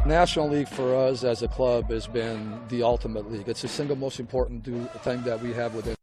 National League for us as a club has been the ultimate league. It's the single most important thing that we have within.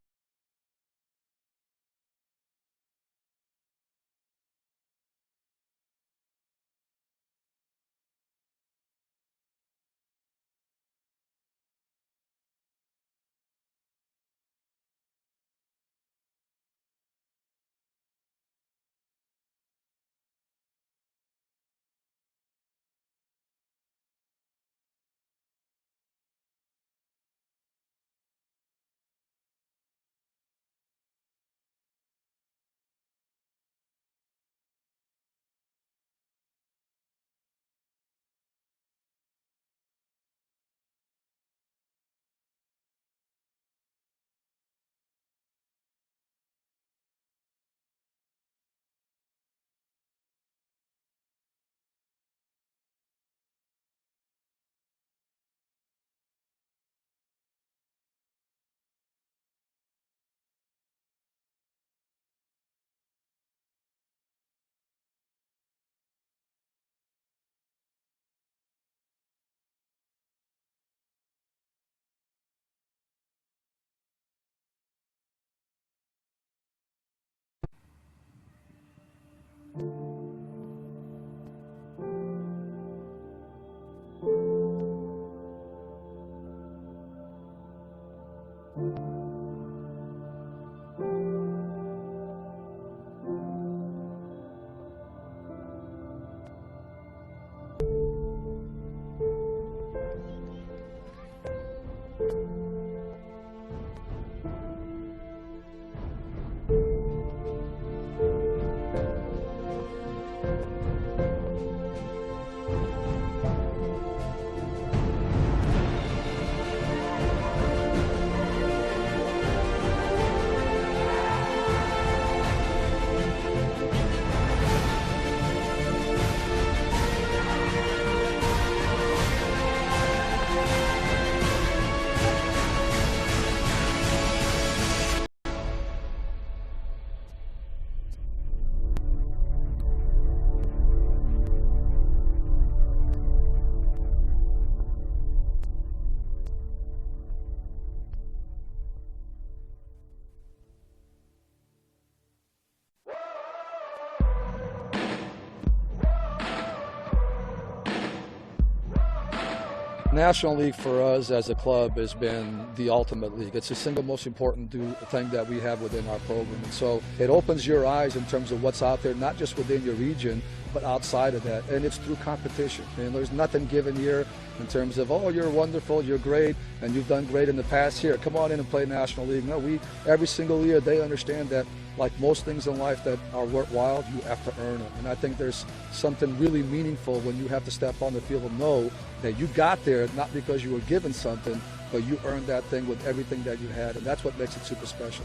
National League for us as a club has been the ultimate league. It's the single most important thing that we have within our program. And so it opens your eyes in terms of what's out there, not just within your region, but outside of that. And it's through competition. And there's nothing given here in terms of, oh, you're wonderful, you're great, and you've done great in the past. Here, come on in and play National League. No, every single year they understand that, like most things in life that are worthwhile, you have to earn it. And I think there's something really meaningful when you have to step on the field and know that you got there not because you were given something, but you earned that thing with everything that you had. And that's what makes it super special.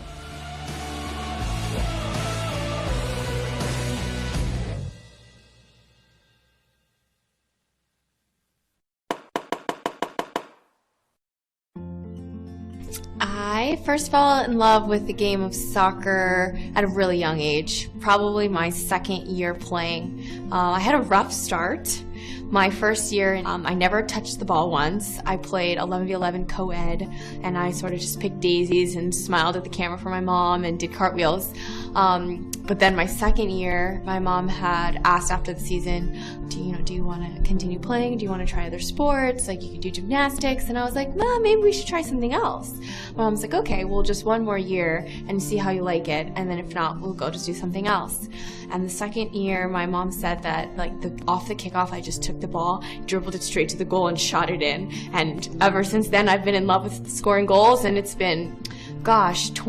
I first fell in love with the game of soccer at a really young age, probably my second year playing. I had a rough start. My first year, I never touched the ball once. I played 11v11 co-ed, and I sort of just picked daisies and smiled at the camera for my mom and did cartwheels. But then my second year, my mom had asked after the season, do you want to continue playing? Do you want to try other sports? Like, you could do gymnastics. And I was like, well, maybe we should try something else. My mom's like, okay, well, just one more year and see how you like it. And then if not, we'll go just do something else. And the second year, my mom said that, like, off the kickoff, I just took the ball, dribbled it straight to the goal, and shot it in. And ever since then, I've been in love with scoring goals, and it's been, gosh, 2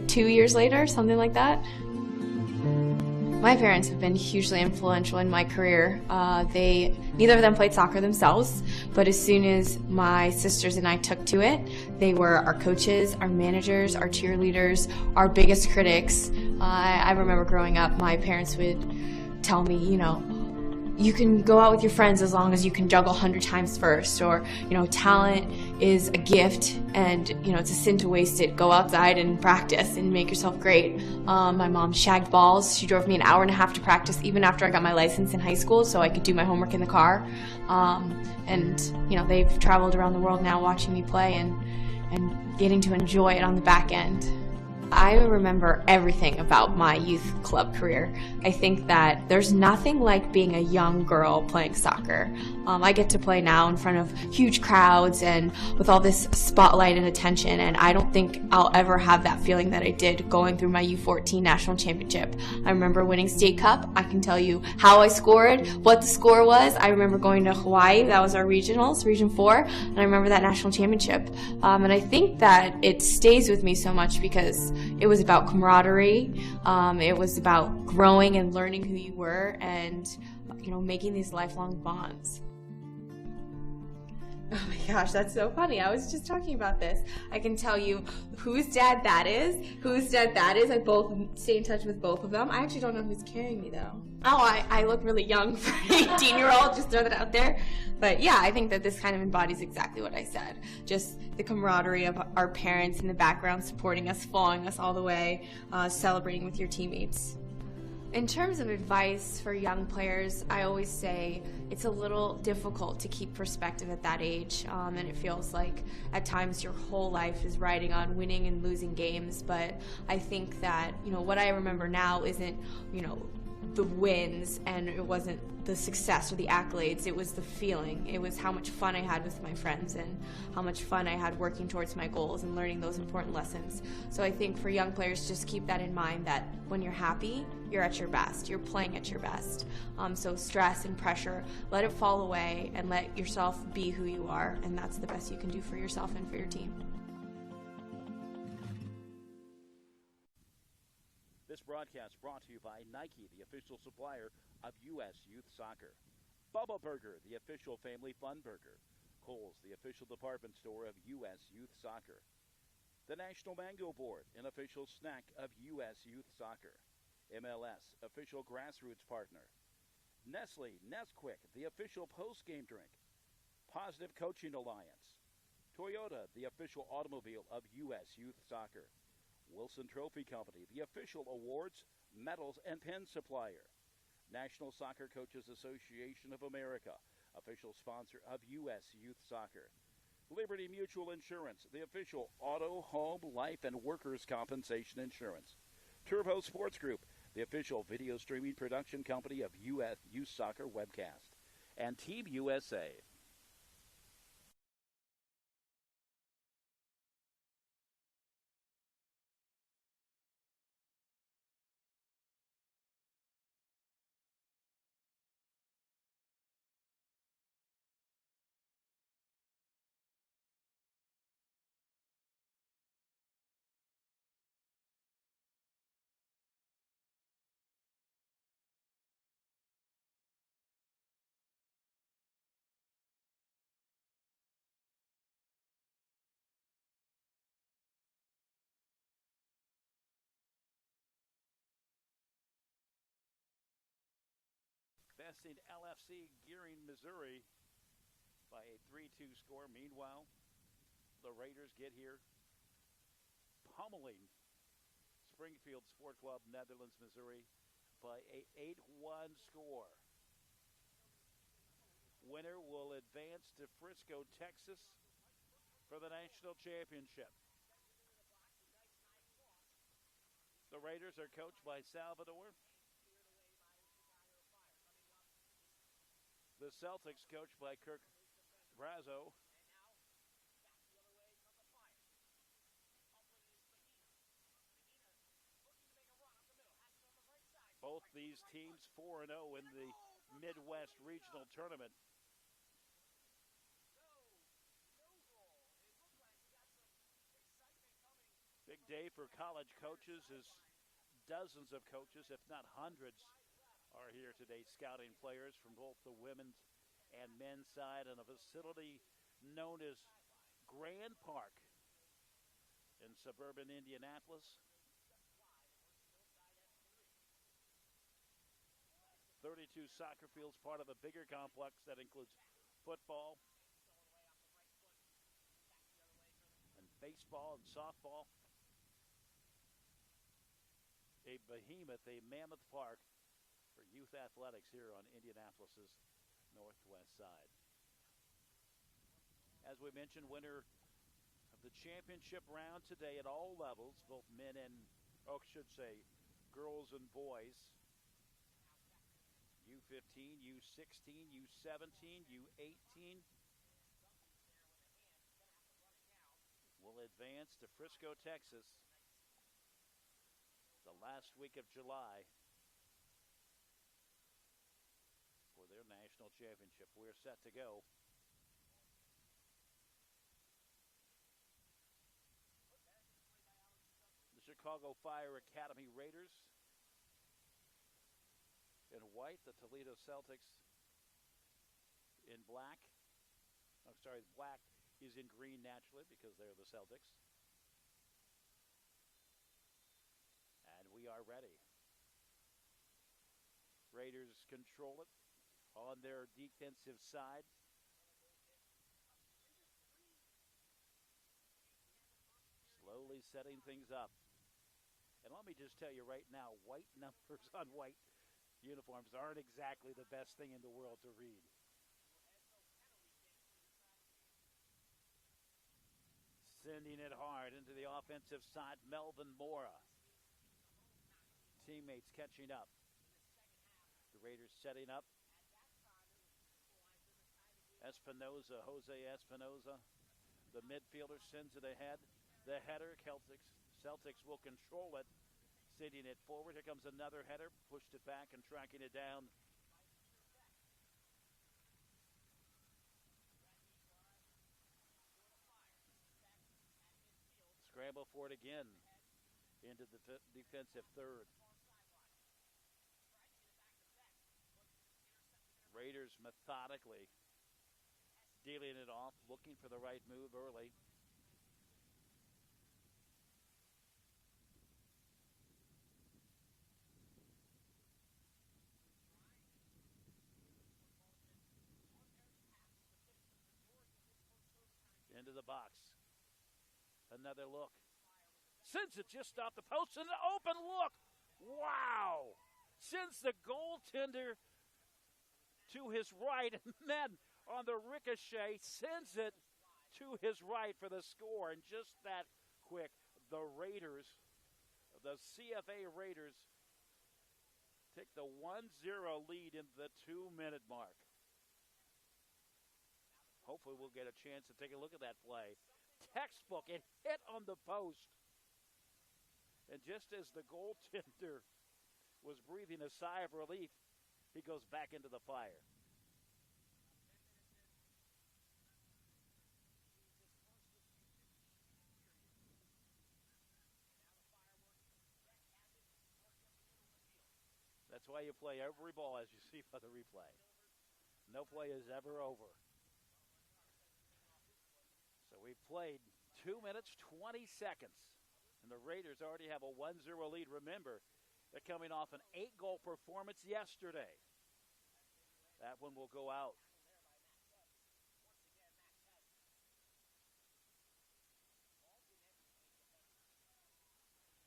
years later, something like that. My parents have been hugely influential in my career. Neither of them played soccer themselves, but as soon as my sisters and I took to it, they were our coaches, our managers, our cheerleaders, our biggest critics. I remember growing up, my parents would tell me, you can go out with your friends as long as you can juggle 100 times first, or talent is a gift, and it's a sin to waste it. Go outside and practice and make yourself great. My mom shagged balls. She drove me an hour and a half to practice even after I got my license in high school so I could do my homework in the car. And they've traveled around the world now watching me play and getting to enjoy it on the back end. I remember everything about my youth club career. I think that there's nothing like being a young girl playing soccer. I get to play now in front of huge crowds and with all this spotlight and attention, and I don't think I'll ever have that feeling that I did going through my U14 national championship. I remember winning state cup. I can tell you how I scored, what the score was. I remember going to Hawaii. That was our regionals, Region 4, and I remember that national championship. And I think that it stays with me so much because it was about camaraderie. It was about growing and learning who you were, and making these lifelong bonds. Oh my gosh, that's so funny. I was just talking about this. I can tell you whose dad that is, whose dad that is. I both stay in touch with both of them. I actually don't know who's carrying me though. Oh, I look really young for an 18-year-old, just throw that out there. But yeah, I think that this kind of embodies exactly what I said. Just the camaraderie of our parents in the background supporting us, following us all the way, celebrating with your teammates. In terms of advice for young players, I always say it's a little difficult to keep perspective at that age, and it feels like at times your whole life is riding on winning and losing games. But I think that what I remember now isn't the wins, and it wasn't the success or the accolades. It was the feeling. It was how much fun I had with my friends and how much fun I had working towards my goals and learning those important lessons. So I think for young players, just keep that in mind, that when you're happy, you're at your best. You're playing at your best. So stress and pressure, let it fall away and let yourself be who you are, and that's the best you can do for yourself and for your team. This broadcast brought to you by Nike, the official supplier of U.S. Youth Soccer. Bubba Burger, the official family fun burger. Kohl's, the official department store of U.S. Youth Soccer. The National Mango Board, an official snack of U.S. Youth Soccer. MLS, official grassroots partner. Nestle, Nesquik, the official post-game drink. Positive Coaching Alliance. Toyota, the official automobile of U.S. Youth Soccer. Wilson Trophy Company, the official awards, medals, and pin supplier. National Soccer Coaches Association of America, official sponsor of U.S. Youth Soccer. Liberty Mutual Insurance, the official auto, home, life, and workers' compensation insurance. Turbo Sports Group, the official video streaming production company of U.S. Youth Soccer Webcast. And Team USA. Besting LFC Gearing, Missouri by a 3-2 score. Meanwhile, the Raiders get here pummeling Springfield Sport Club, Netherlands, Missouri by a 8-1 score. Winner will advance to Frisco, Texas for the national championship. The Raiders are coached by Salvador. The Celtics coached by Kirk Brazo. Both these teams 4-0 in the Midwest Regional Tournament. Big day for college coaches as dozens of coaches, if not hundreds, are here today scouting players from both the women's and men's side in a facility known as Grand Park in suburban Indianapolis. 32 soccer fields, part of a bigger complex that includes football and baseball and softball. A behemoth, a mammoth park for youth athletics here on Indianapolis's northwest side. As we mentioned, winner of the championship round today at all levels, both men and, girls and boys. U15, U16, U17, U18 will advance to Frisco, Texas, the last week of July for their national championship. We're set to go. The Chicago Fire Academy Raiders in white, the Toledo Celtics in black. Black is in green naturally because they're the Celtics. And we are ready. Raiders control it on their defensive side. Slowly setting things up. And let me just tell you right now, white numbers on white uniforms aren't exactly the best thing in the world to read. Sending it hard into the offensive side, Melvin Mora. Teammates catching up. The Raiders setting up. Espinoza, Jose Espinoza, the midfielder, sends it ahead. The header, Celtics will control it. Sending it forward. Here comes another header. Pushed it back and tracking it down. Scramble for it again. Into the defensive third. Raiders methodically dealing it off, looking for the right move early. Into the box. Another look. Sends it just off the post and an open look. Wow! Sends the goaltender to his right, and then on the ricochet sends it to his right for the score. And just that quick, the Raiders, the CFA Raiders, take the 1-0 lead in the 2-minute mark. Hopefully we'll get a chance to take a look at that play. Textbook, it hit on the post. And just as the goaltender was breathing a sigh of relief, he goes back into the fire. That's why you play every ball, as you see by the replay. No play is ever over. So we've played 2 minutes, 20 seconds, and the Raiders already have a 1-0 lead. Remember, they're coming off an 8-goal performance yesterday. That one will go out.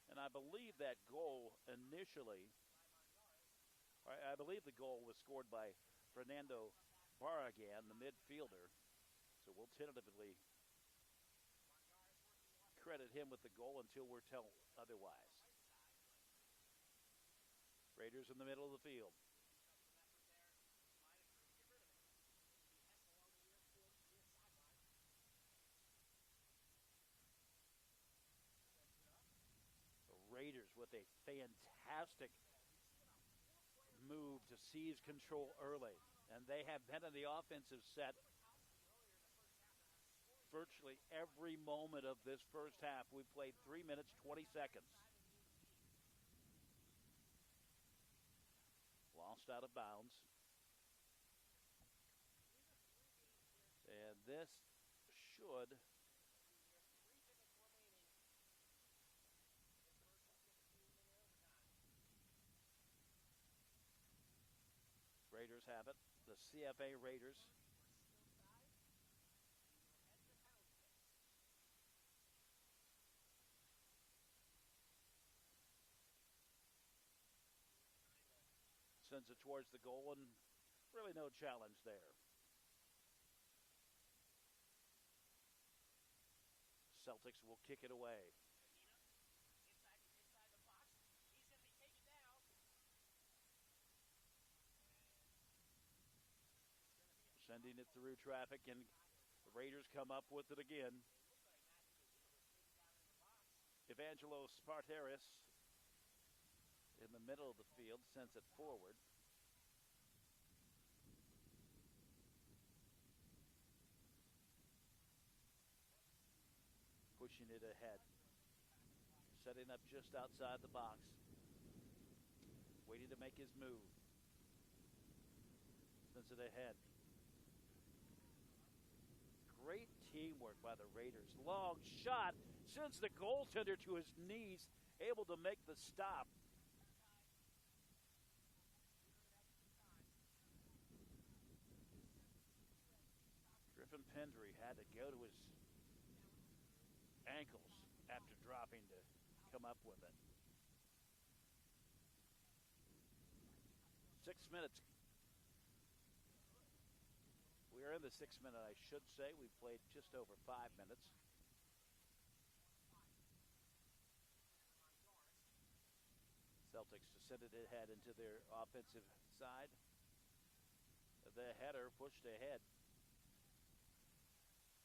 And I believe that goal initially, I believe the goal was scored by Fernando Barragan, the midfielder. So we'll tentatively credit him with the goal until we're told otherwise. Raiders in the middle of the field. The Raiders with a fantastic move to seize control early. And they have been in the offensive set virtually every moment of this first half. We've played 3 minutes, 20 seconds. Lost out of bounds. And this should have it. The CFA Raiders sends it towards the goal, and really no challenge there. Celtics will kick it away. Sending it through traffic, and the Raiders come up with it again. Evangelo Sparteris in the middle of the field sends it forward. Pushing it ahead. Setting up just outside the box. Waiting to make his move. Sends it ahead. Great teamwork by the Raiders. Long shot. Sends the goaltender to his knees. Able to make the stop. Griffin Pendry had to go to his ankles after dropping to come up with it. 6 minutes. We are in the 6 minute, I should say. We've played just over 5 minutes. Celtics to send it ahead into their offensive side. The header pushed ahead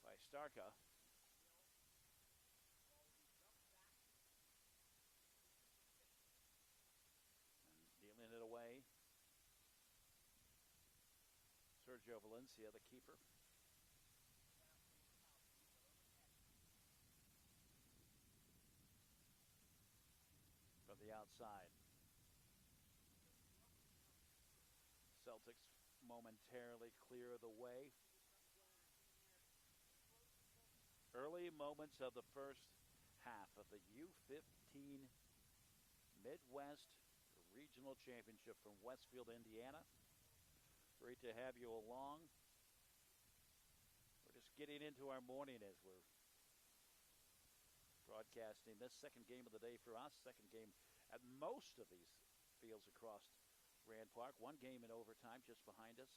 by Starka. And dealing it away. Sergio Valencia, the keeper. From the outside. Celtics momentarily clear the way. Early moments of the first half of the U15 Midwest Regional Championship from Westfield, Indiana. Great to have you along. We're just getting into our morning as we're broadcasting this second game of the day for us. Second game at most of these fields across Rand Park. One game in overtime just behind us.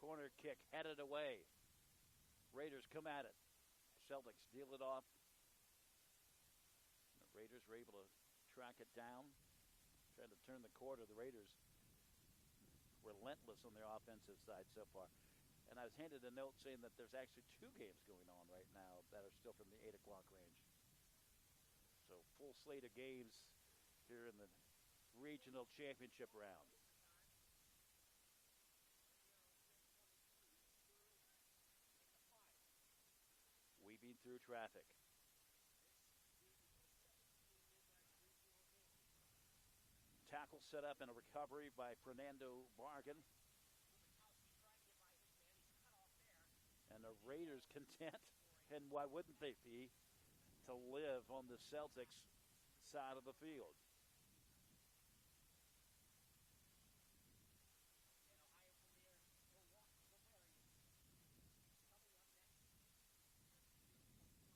Corner kick headed away. Raiders come at it. Celtics deal it off. The Raiders were able to track it down. Trying to turn the corner. The Raiders relentless on their offensive side so far. And I was handed a note saying that there's actually 2 games going on right now that are still from the 8 o'clock range. So full slate of games here in the regional championship round. Weaving through traffic. Tackle set up and a recovery by Fernando Bargan. And the Raiders content, and why wouldn't they be, to live on the Celtics side of the field.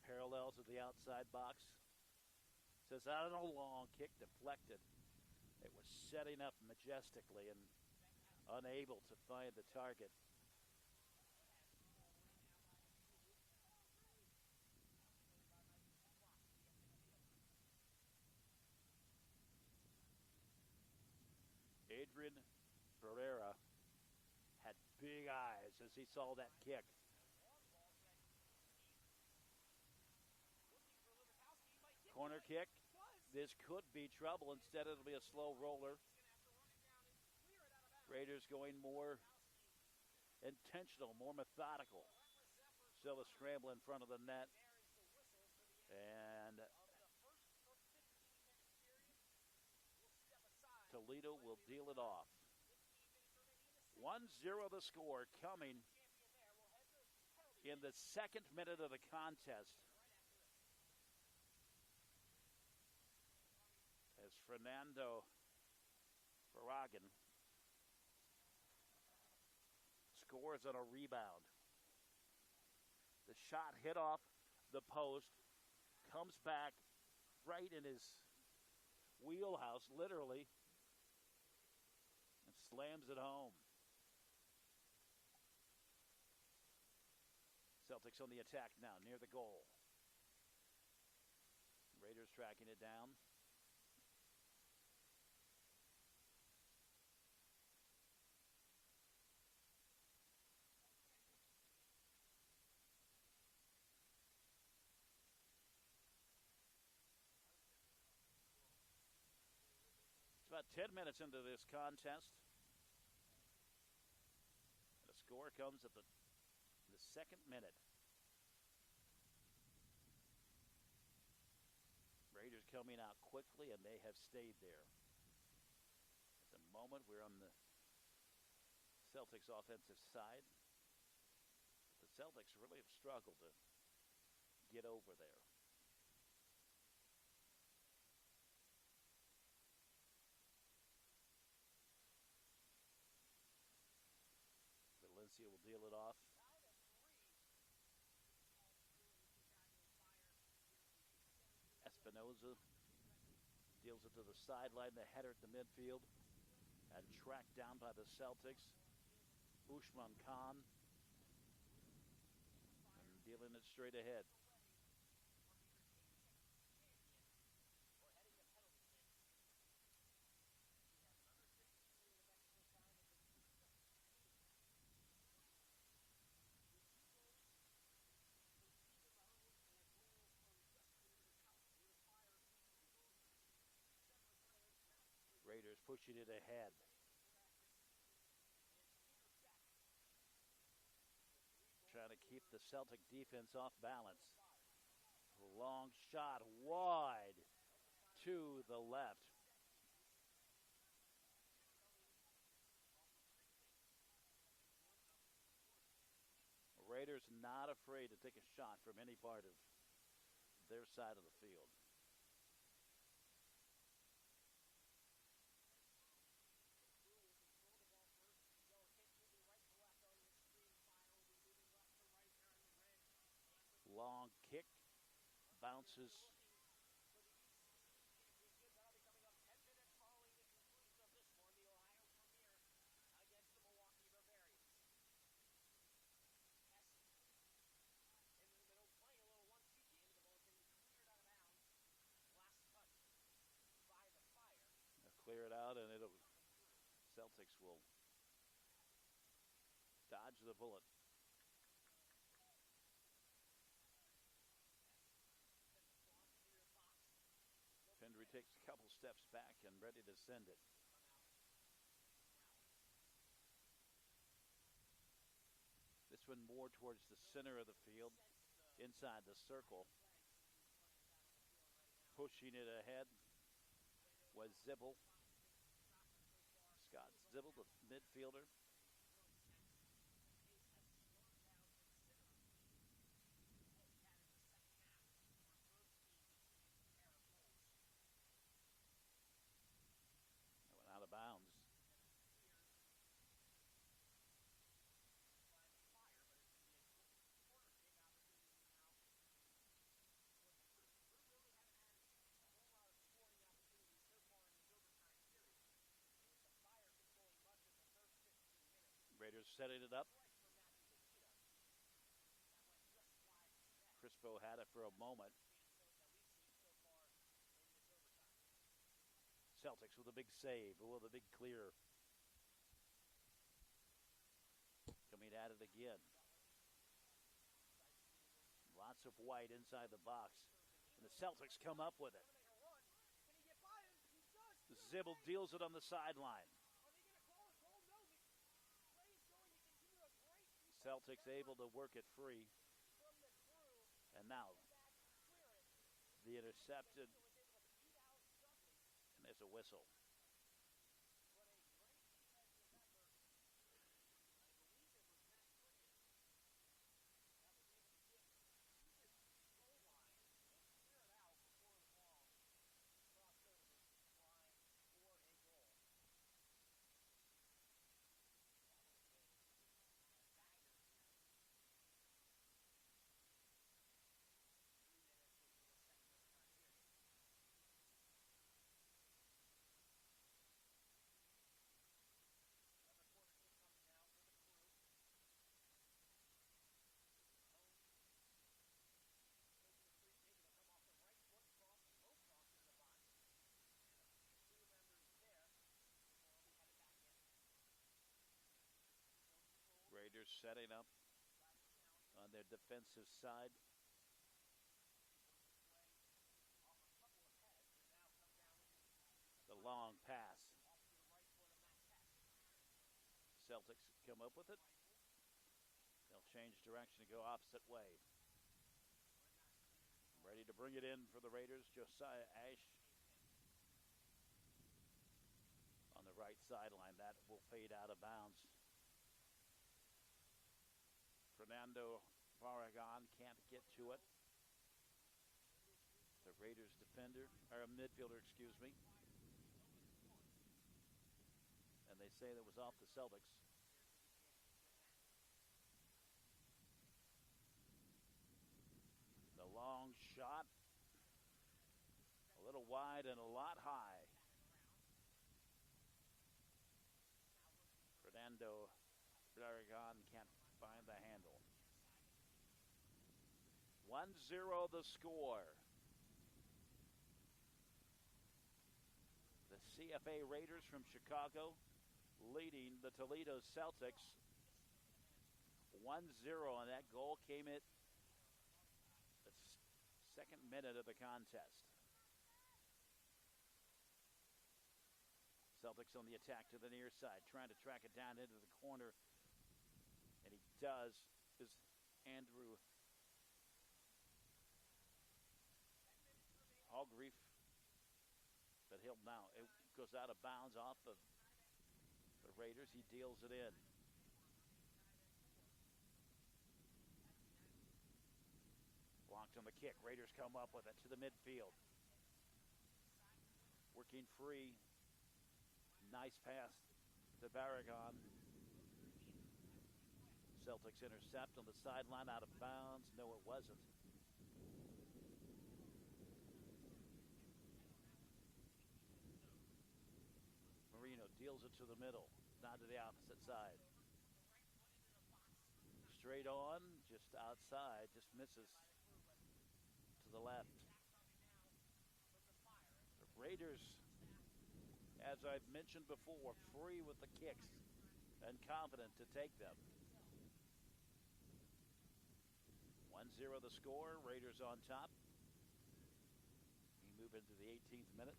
Parallel to the outside box. Says out on a long kick, deflected. It was setting up majestically and unable to find the target. Adrian Barrera had big eyes as he saw that kick. Corner kick, This could be trouble. Instead, it'll be a slow roller. Raiders going more intentional, more methodical. Still a scramble in front of the net. And Toledo will deal it off. 1-0 the score coming in the second minute of the contest. As Fernando Barragan scores on a rebound. The shot hit off the post, comes back right in his wheelhouse, literally, and slams it home. Celtics on the attack now, near the goal. Raiders tracking it down. It's about 10 minutes into this contest. The score comes at the second minute. Raiders coming out quickly, and they have stayed there. At the moment, we're on the Celtics offensive side. But the Celtics really have struggled to get over there. Valencia will deal it off. Espinoza deals it to the sideline, the header at the midfield, and tracked down by the Celtics. Usman Khan and dealing it straight ahead. Raiders pushing it ahead. Trying to keep the Celtic defense off balance. Long shot wide to the left. Raiders not afraid to take a shot from any part of their side of the field. Long kick, bounces. They'll clear it out, and Celtics will dodge the bullet. Hendry takes a couple steps back and ready to send it. This one more towards the center of the field, inside the circle. Pushing it ahead was Zibble. Scott Zibble, the midfielder. Out of bounds. Raiders setting it up. Crispo had it for a moment. Celtics with a big save, with a big clear. Coming at it again. Lots of white inside the box. And the Celtics come up with it. able to deals it on the sideline. Celtics able to work it free. And now the intercepted. And there's a whistle. Raiders setting up on their defensive side. The long pass. Celtics come up with it. They'll change direction and go opposite way. Ready to bring it in for the Raiders. Josiah Ash on the right sideline. That will fade out of bounds. Fernando Barragan can't get to it. The Raiders defender, or midfielder, excuse me. And they say that was off the Celtics. The long shot, a little wide and a lot high. Fernando Barragan can't find the handle. 1-0 the score. The CFA Raiders from Chicago leading the Toledo Celtics 1-0, and that goal came at the second minute of the contest. Celtics on the attack to the near side, trying to track it down into the corner. And he does, is Andrew Hallgreif. But he'll now, it goes out of bounds off of the Raiders. He deals it in. Blocked on the kick. Raiders come up with it to the midfield. Working free. Nice pass to Barragan. Celtics intercept on the sideline, out of bounds. No, it wasn't. Marino deals it to the middle, down to the opposite side. Straight on, just outside, just misses to the left. The Raiders, as I've mentioned before, free with the kicks and confident to take them. 1-0 the score, Raiders on top. We move into the 18th minute.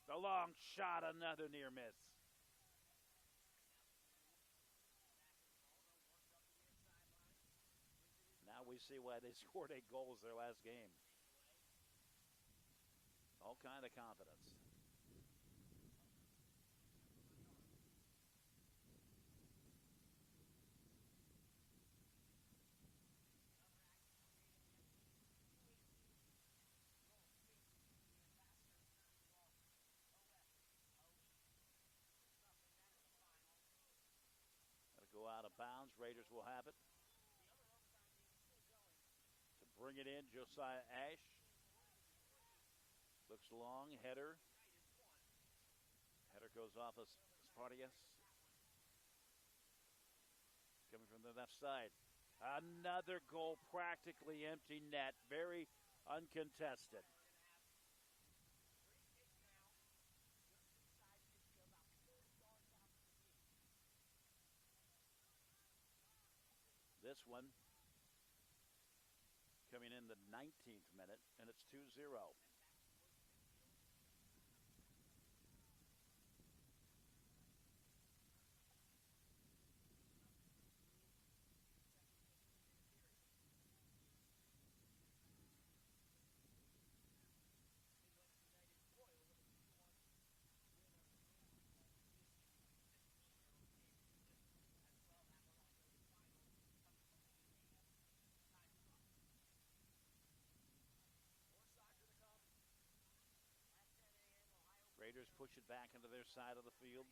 The long shot, another near miss. Now we see why they scored 8 goals their last game. All kind of confidence. Go out of bounds. Raiders will have it. To bring it in, Josiah Ash. Looks long. Header. Header goes off as Spartius. coming from the left side. Another goal, practically empty net, very uncontested. This one coming in the 19th minute, and it's 2-0. Raiders push it back into their side of the field.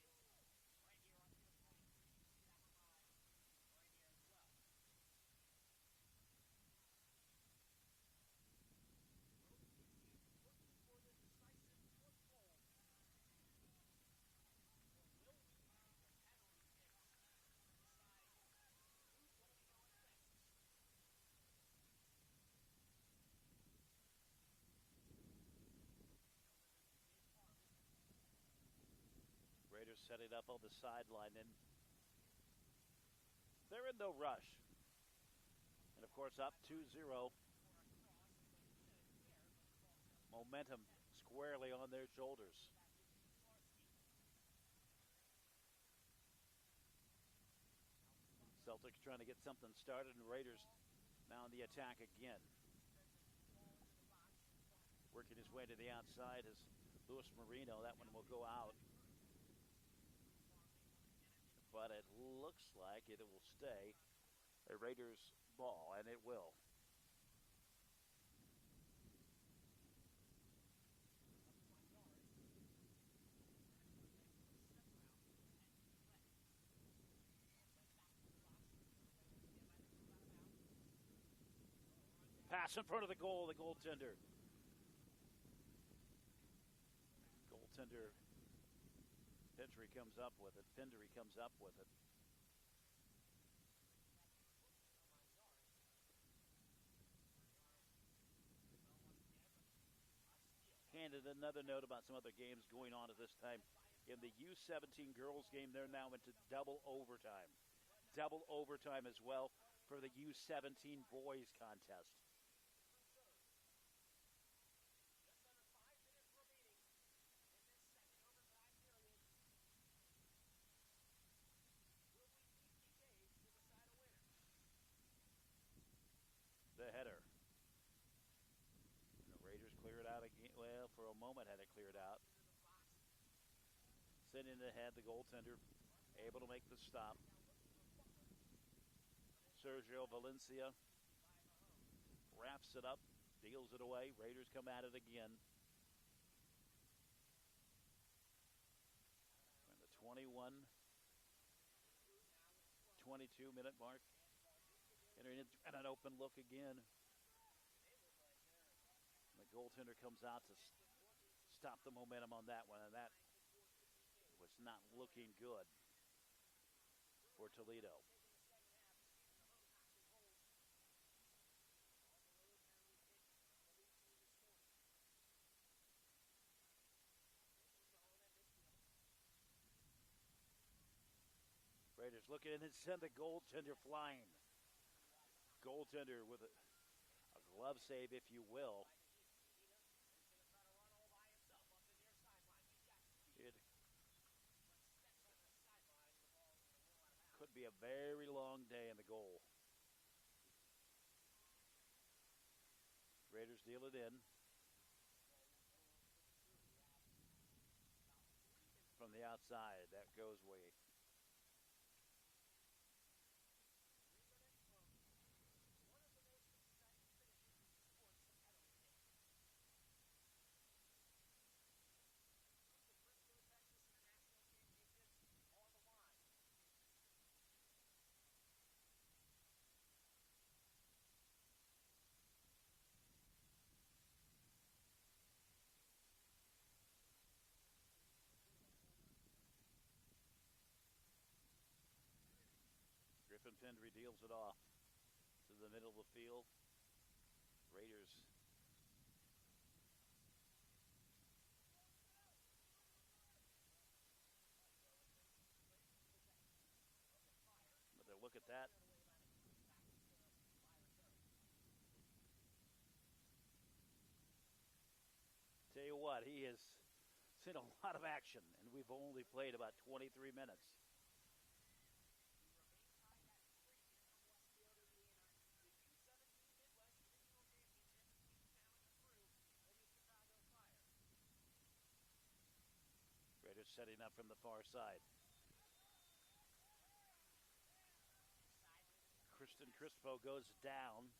Raiders set it up on the sideline, and they're in no rush. And, of course, up 2-0. Momentum squarely on their shoulders. Celtics trying to get something started, and Raiders now on the attack again. Working his way to the outside is Luis Marino. That one will go out. But it looks like it will stay a Raiders ball, and it will. Pass in front of the goal, the goaltender. Goaltender Pindery comes up with it. Handed another note about some other games going on at this time. In the U17 girls game, they're now into double overtime. Double overtime as well for the U17 boys contest. The header. And the Raiders clear it out again. Well, for a moment had it cleared out. Sending it ahead, the goaltender able to make the stop. Sergio Valencia wraps it up, deals it away. Raiders come at it again. And the 22 minute mark. Entering in an open look again. And the goaltender comes out to stop the momentum on that one, and that was not looking good for Toledo. Raiders looking and send the goaltender flying. Goaltender with a glove save, if you will. It could be a very long day in the goal. Raiders deal it in. From the outside, that goes way. Pendry deals it off to the middle of the field. Raiders but look at that. Tell you what, he has seen a lot of action, and we've only played about 23 minutes. Raiders setting up from the far side. Kristen Crispo goes down.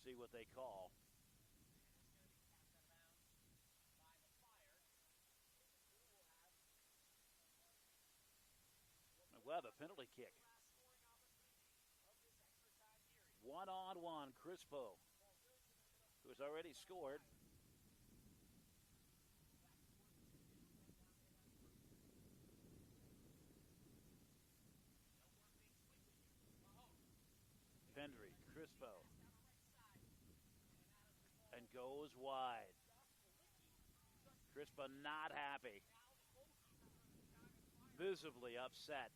See what they call. Well, a penalty kick. 1-on-1, Crispo, who has already scored. Pendry, Crispo, and goes wide. Crispo not happy, visibly upset.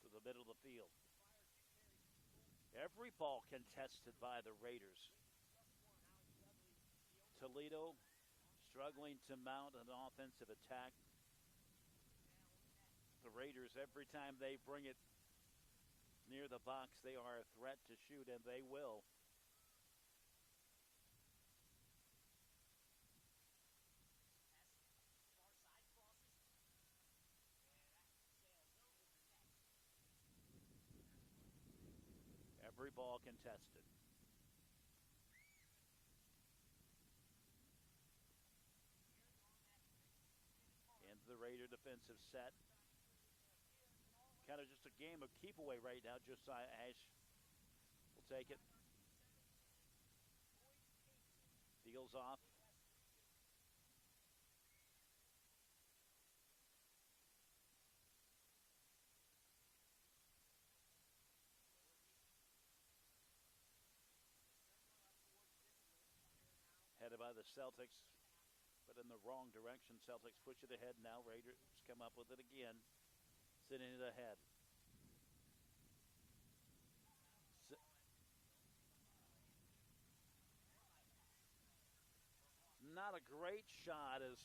To the middle of the field. Every ball contested by the Raiders. Toledo struggling to mount an offensive attack. The Raiders, every time they bring it near the box, they are a threat to shoot, and they will. Every ball contested. Into the Raider defensive set. Kind of just a game of keep away right now. Josiah Ash will take it. Deals off. Headed by the Celtics, but in the wrong direction. Celtics push it ahead now. Raiders come up with it again. Sitting it ahead. Not a great shot as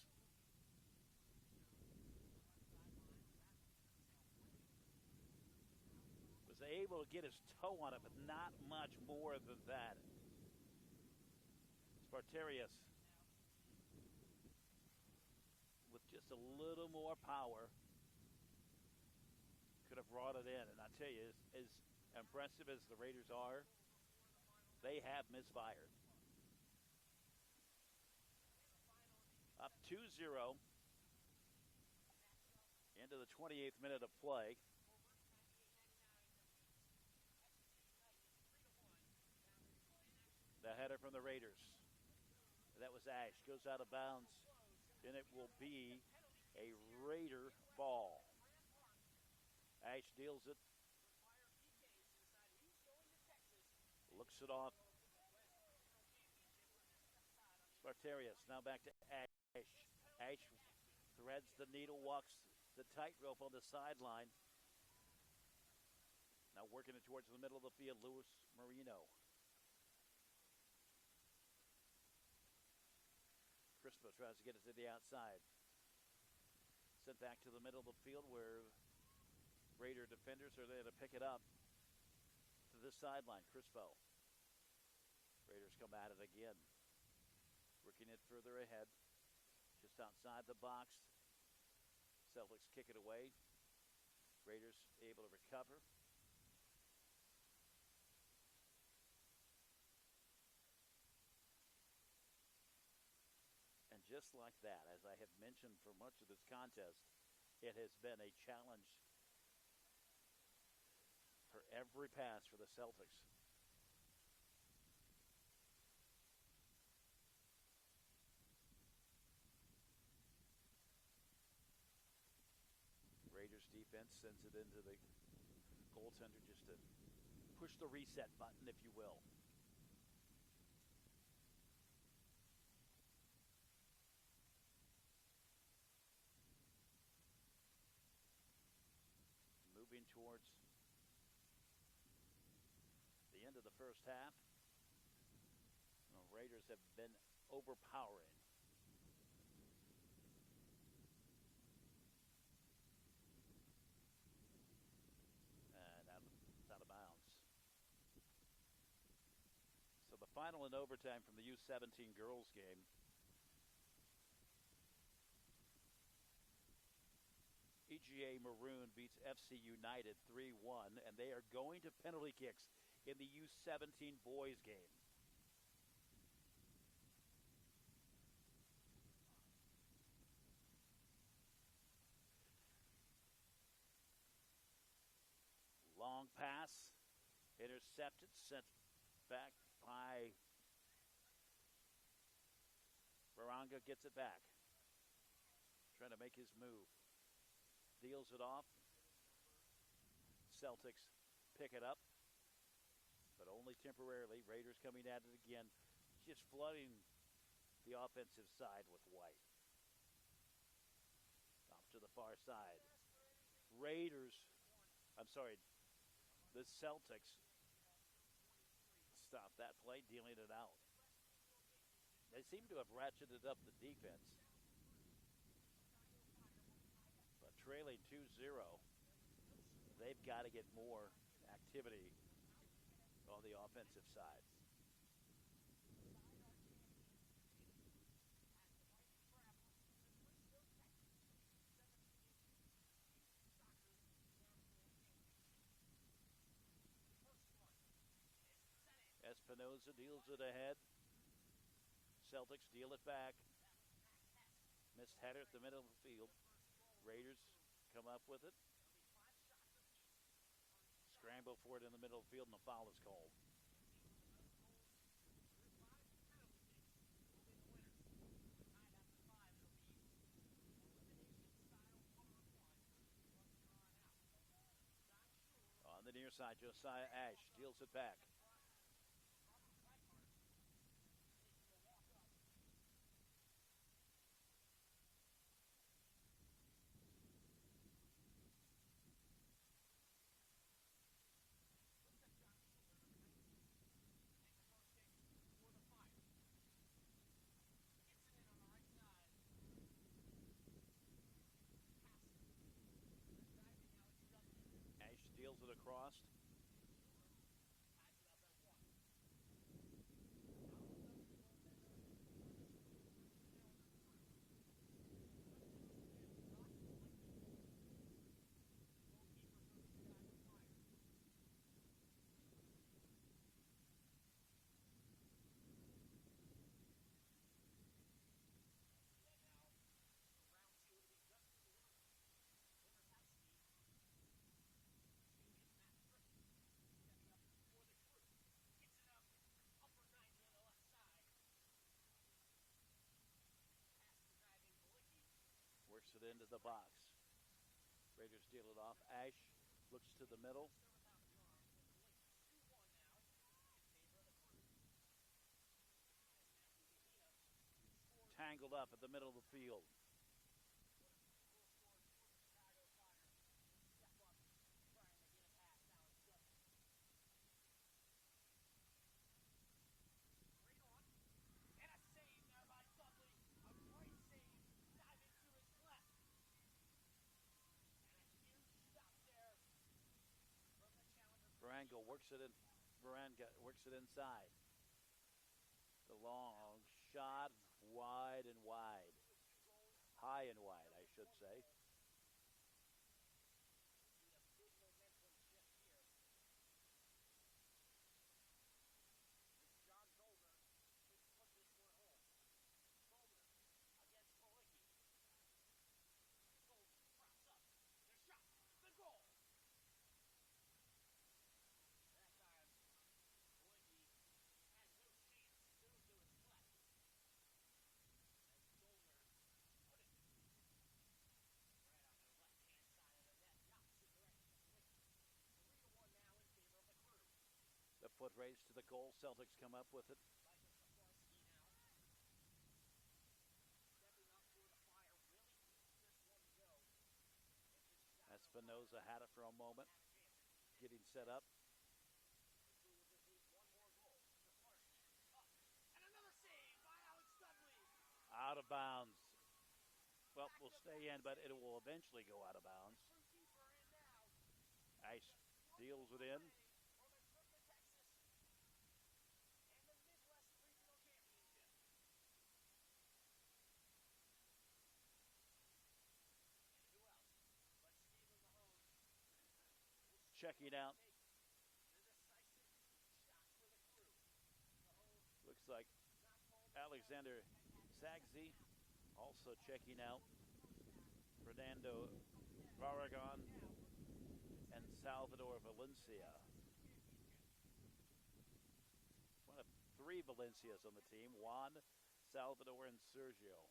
was able to get his toe on it, but not much more than that. Spartarius with just a little more power could have brought it in. And I tell you, as impressive as the Raiders are, they have misfired. Up 2-0 into the 28th minute of play. The header from the Raiders. That was Ash. Goes out of bounds. And it will be a Raider ball. Ash deals it. Looks it off. Spartarius now back to Ash. Ash threads the needle, walks the tightrope on the sideline. Now working it towards the middle of the field, Luis Marino. Crispo tries to get it to the outside. Sent back to the middle of the field where Raider defenders are there to pick it up to this sideline. Crispo. Raiders come at it again. Working it further ahead. Just outside the box. Celtics kick it away. Raiders able to recover. just like that. As I have mentioned for much of this contest, it has been a challenge for every pass for the Celtics. Raiders defense sends it into the goaltender just to push the reset button, if you will. Moving towards the end of the first half. The Raiders have been overpowering. And out of bounds. So the final in overtime from the U17 girls game. EGA Maroon beats FC United 3-1, and they are going to penalty kicks in the U17 boys game. Long pass, intercepted, sent back by Baranga, gets it back. Trying to make his move. Deals it off. Celtics pick it up, but only temporarily. Raiders coming at it again, just flooding the offensive side with White. Off to the far side. The Celtics stop that play, dealing it out. They seem to have ratcheted up the defense. But trailing 2-0, they've got to get more activity on the offensive side. Espinoza deals it ahead. Celtics deal it back. Missed header at the middle of the field. Raiders come up with it. Scramble for it in the middle of the field, and a foul is called. On the near side, Josiah Ash deals it back. Deals it across. Works it into the box. Raiders deal it off. Ash looks to the middle. Tangled up at the middle of the field. Baranga works it inside. The long shot, wide and wide. High and wide, I should say. Foot race to the goal. Celtics come up with it. Espinoza had it for a moment. Getting set up. Out of bounds. Well, we'll stay in, but it will eventually go out of bounds. Ice deals it in. Checking out. Looks like Alexander Zagzi also checking out. Fernando Barragan and Salvador Valencia. One of three Valencias on the team. Juan, Salvador, and Sergio.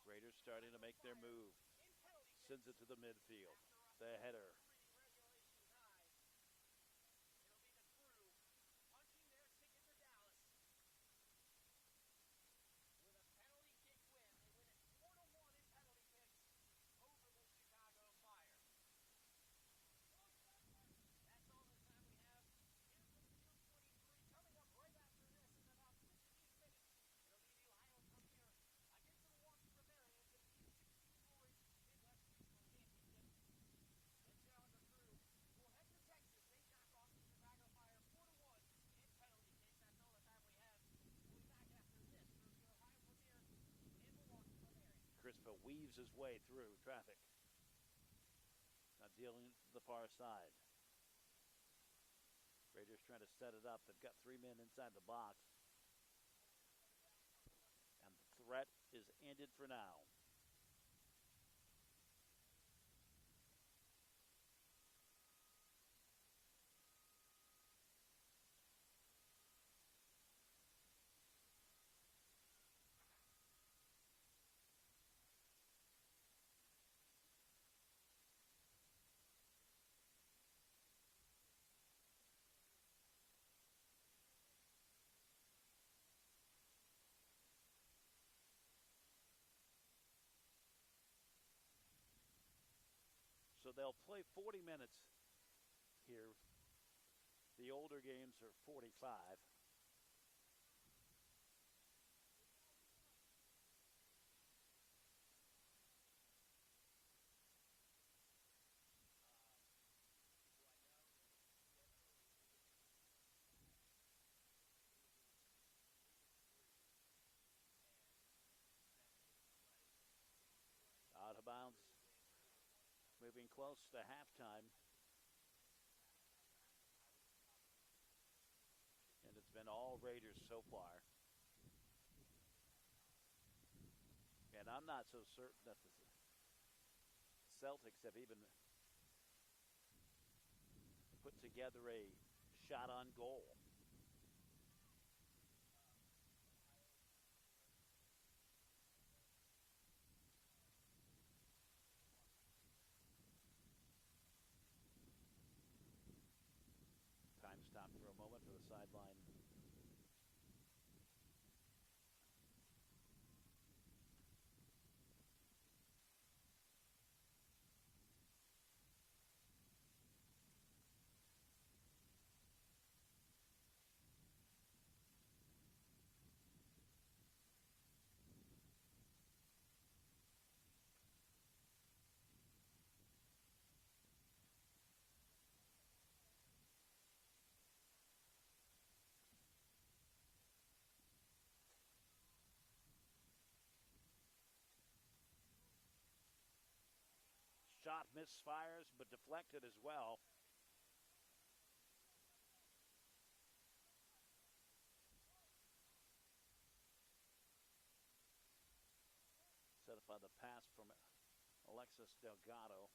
Raiders starting to make their move. Sends it to the midfield. The header. Crispa weaves his way through traffic. Now dealing to the far side. Raiders trying to set it up. They've got three men inside the box. And the threat is ended for now. So they'll play 40 minutes here. The older games are 45. Out of bounds. Moving close to halftime. And it's been all Raiders so far. And I'm not so certain that the Celtics have even put together a shot on goal. Time stopped for a moment for the sideline. Shot misfires, but deflected as well. by the pass from Alexis Delgado.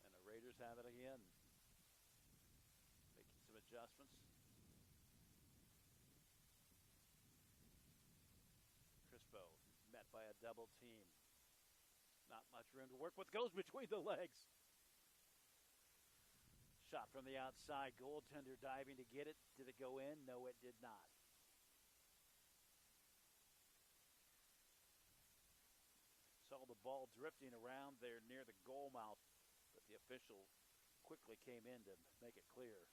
And the Raiders have it again. Making some adjustments. Crispo met by a double team. Not much room to work with. Goes between the legs. Shot from the outside. Goaltender diving to get it. Did it go in? No, it did not. Saw the ball drifting around there near the goal mouth, but the official quickly came in to make it clear.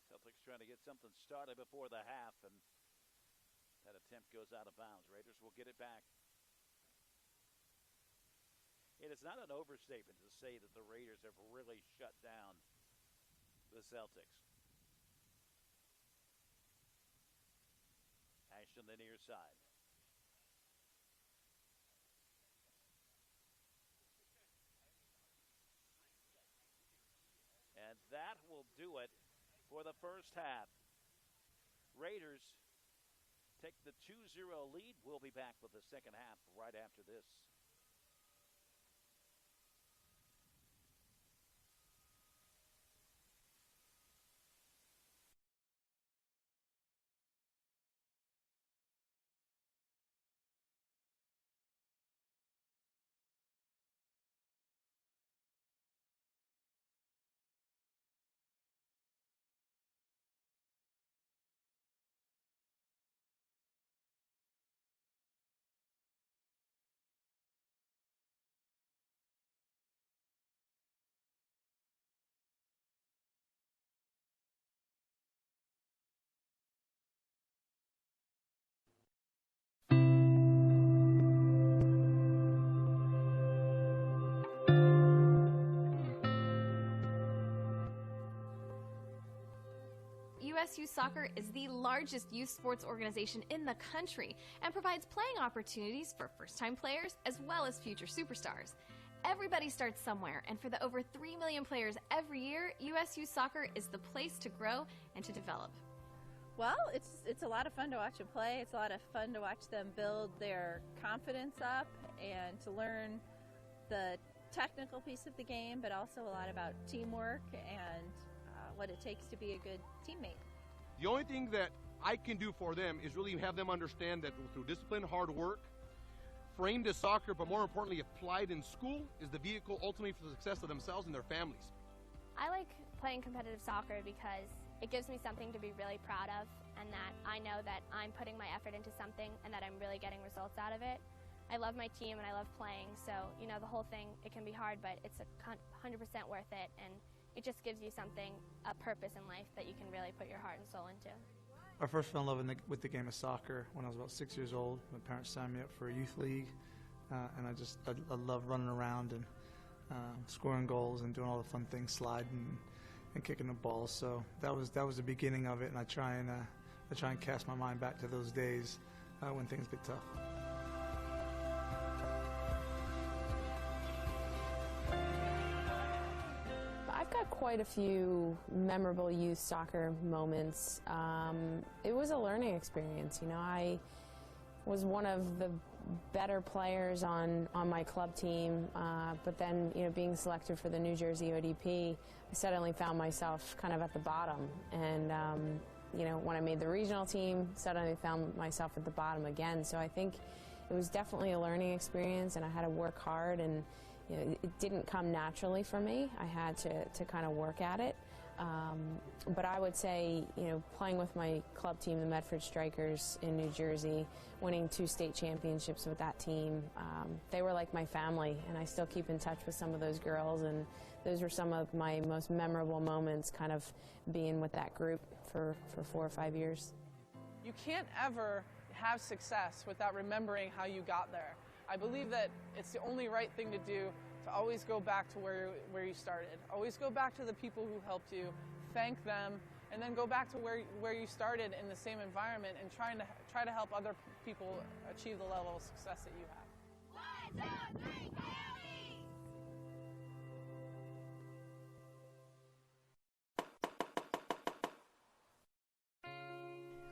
Celtics trying to get something started before the half, and that attempt goes out of bounds. Raiders will get it back. It is not an overstatement to say that the Raiders have really shut down the Celtics. Ashton the near side. And that will do it for the first half. Raiders take the 2-0 lead. We'll be back with the second half right after this. US Youth Soccer is the largest youth sports organization in the country and provides playing opportunities for first-time players as well as future superstars. Everybody starts somewhere, and for the over 3 million players every year, US Youth Soccer is the place to grow and to develop. Well, it's a lot of fun to watch them play. It's a lot of fun to watch them build their confidence up and to learn the technical piece of the game, but also a lot about teamwork and what it takes to be a good teammate. The only thing that I can do for them is really have them understand that through discipline, hard work, framed as soccer, but more importantly applied in school, is the vehicle ultimately for the success of themselves and their families. I like playing competitive soccer because it gives me something to be really proud of, and that I know that I'm putting my effort into something and that I'm really getting results out of it. I love my team and I love playing, so you know the whole thing, it can be hard, but it's 100% worth it, and it just gives you something, a purpose in life that you can really put your heart and soul into. I first fell in love with the game of soccer when I was about 6 years old. My parents signed me up for a youth league, and I love running around and scoring goals and doing all the fun things, sliding and kicking the ball. So that was the beginning of it, and I try and cast my mind back to those days when things get tough. I've got quite a few memorable youth soccer moments. It was a learning experience. You know, I was one of the better players on my club team, but then, you know, being selected for the New Jersey ODP, I suddenly found myself kind of at the bottom. And, you know, when I made the regional team, suddenly found myself at the bottom again. So I think it was definitely a learning experience, and I had to work hard, and you know, it didn't come naturally for me. I had to kind of work at it. But I would say, you know, playing with my club team, the Medford Strikers in New Jersey, winning 2 state championships with that team, they were like my family, and I still keep in touch with some of those girls, and those were some of my most memorable moments, kind of being with that group for 4 or 5 years. You can't ever have success without remembering how you got there. I believe that it's the only right thing to do, to always go back to where you started. Always go back to the people who helped you, thank them, and then go back to where you started in the same environment and try to help other people achieve the level of success that you have. 1, 2, 3, Coyotes!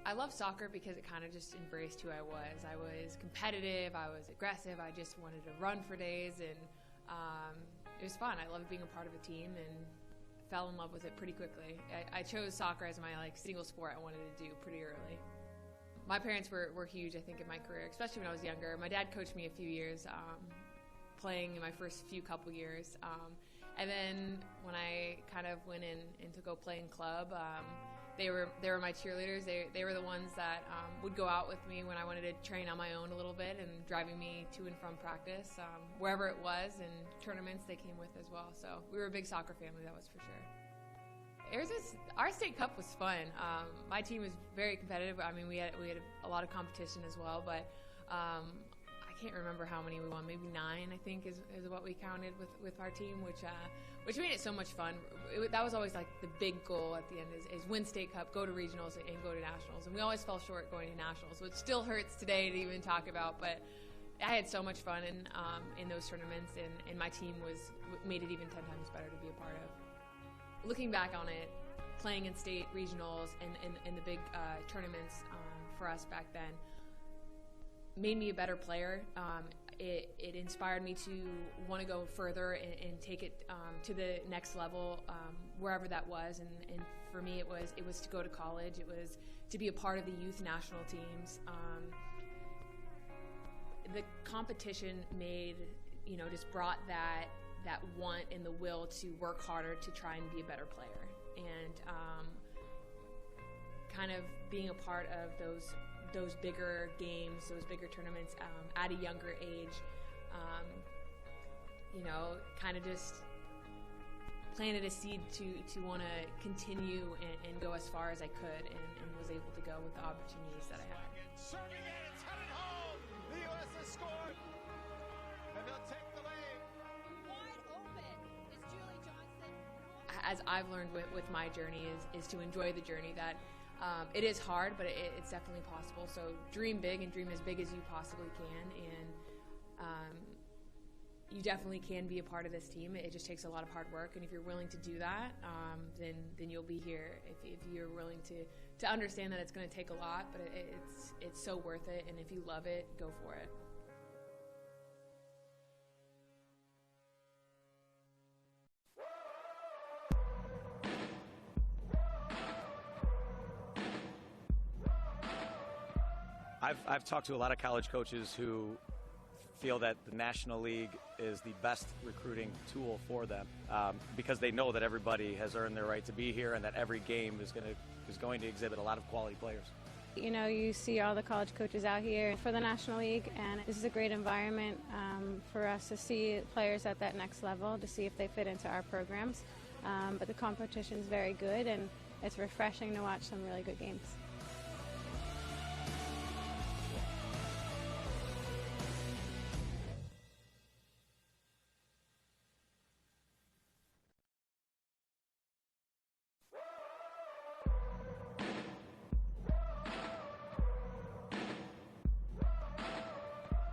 I love soccer because it kind of just embraced who I was. I was competitive, I was aggressive, I just wanted to run for days, and it was fun. I loved being a part of a team and fell in love with it pretty quickly. I chose soccer as my single sport I wanted to do pretty early. My parents were huge, I think, in my career, especially when I was younger. My dad coached me a few years, playing in my first couple years. And then when I kind of went in to go play in club, they were my cheerleaders. They were the ones that would go out with me when I wanted to train on my own a little bit and driving me to and from practice, wherever it was, and tournaments they came with as well. So we were a big soccer family, that was for sure. Our state cup was fun. My team was very competitive. I mean, we had a lot of competition as well, but I can't remember how many we won. Maybe 9, I think, is what we counted with our team, which made it so much fun. That was always like the big goal at the end is win state cup, go to regionals, and go to nationals. And we always fell short going to nationals, which still hurts today to even talk about. But I had so much fun in those tournaments, and my team made it even 10 times better to be a part of. Looking back on it, playing in state regionals and the big tournaments for us back then made me a better player. It inspired me to want to go further and take it to the next level, wherever that was. And for me, it was to go to college. It was to be a part of the youth national teams. The competition just brought that want and the will to work harder to try and be a better player. And kind of being a part of those bigger games, those bigger tournaments at a younger age, kind of just planted a seed to want to continue and go as far as I could, and was able to go with the opportunities that I had. Serving it, it's headed home. The U.S. has scored, and they'll take the lead. Wide open is Julie Johnson. As I've learned with my journey is to enjoy the journey. That it is hard, but it's definitely possible. So dream big and dream as big as you possibly can, and you definitely can be a part of this team. It just takes a lot of hard work, and if you're willing to do that, then you'll be here. If you're willing to understand that it's going to take a lot, but it's so worth it, and if you love it, go for it. I've talked to a lot of college coaches who feel that the National League is the best recruiting tool for them because they know that everybody has earned their right to be here and that every game is going to exhibit a lot of quality players. You know, you see all the college coaches out here for the National League, and this is a great environment for us to see players at that next level, to see if they fit into our programs. But the competition is very good, and it's refreshing to watch some really good games.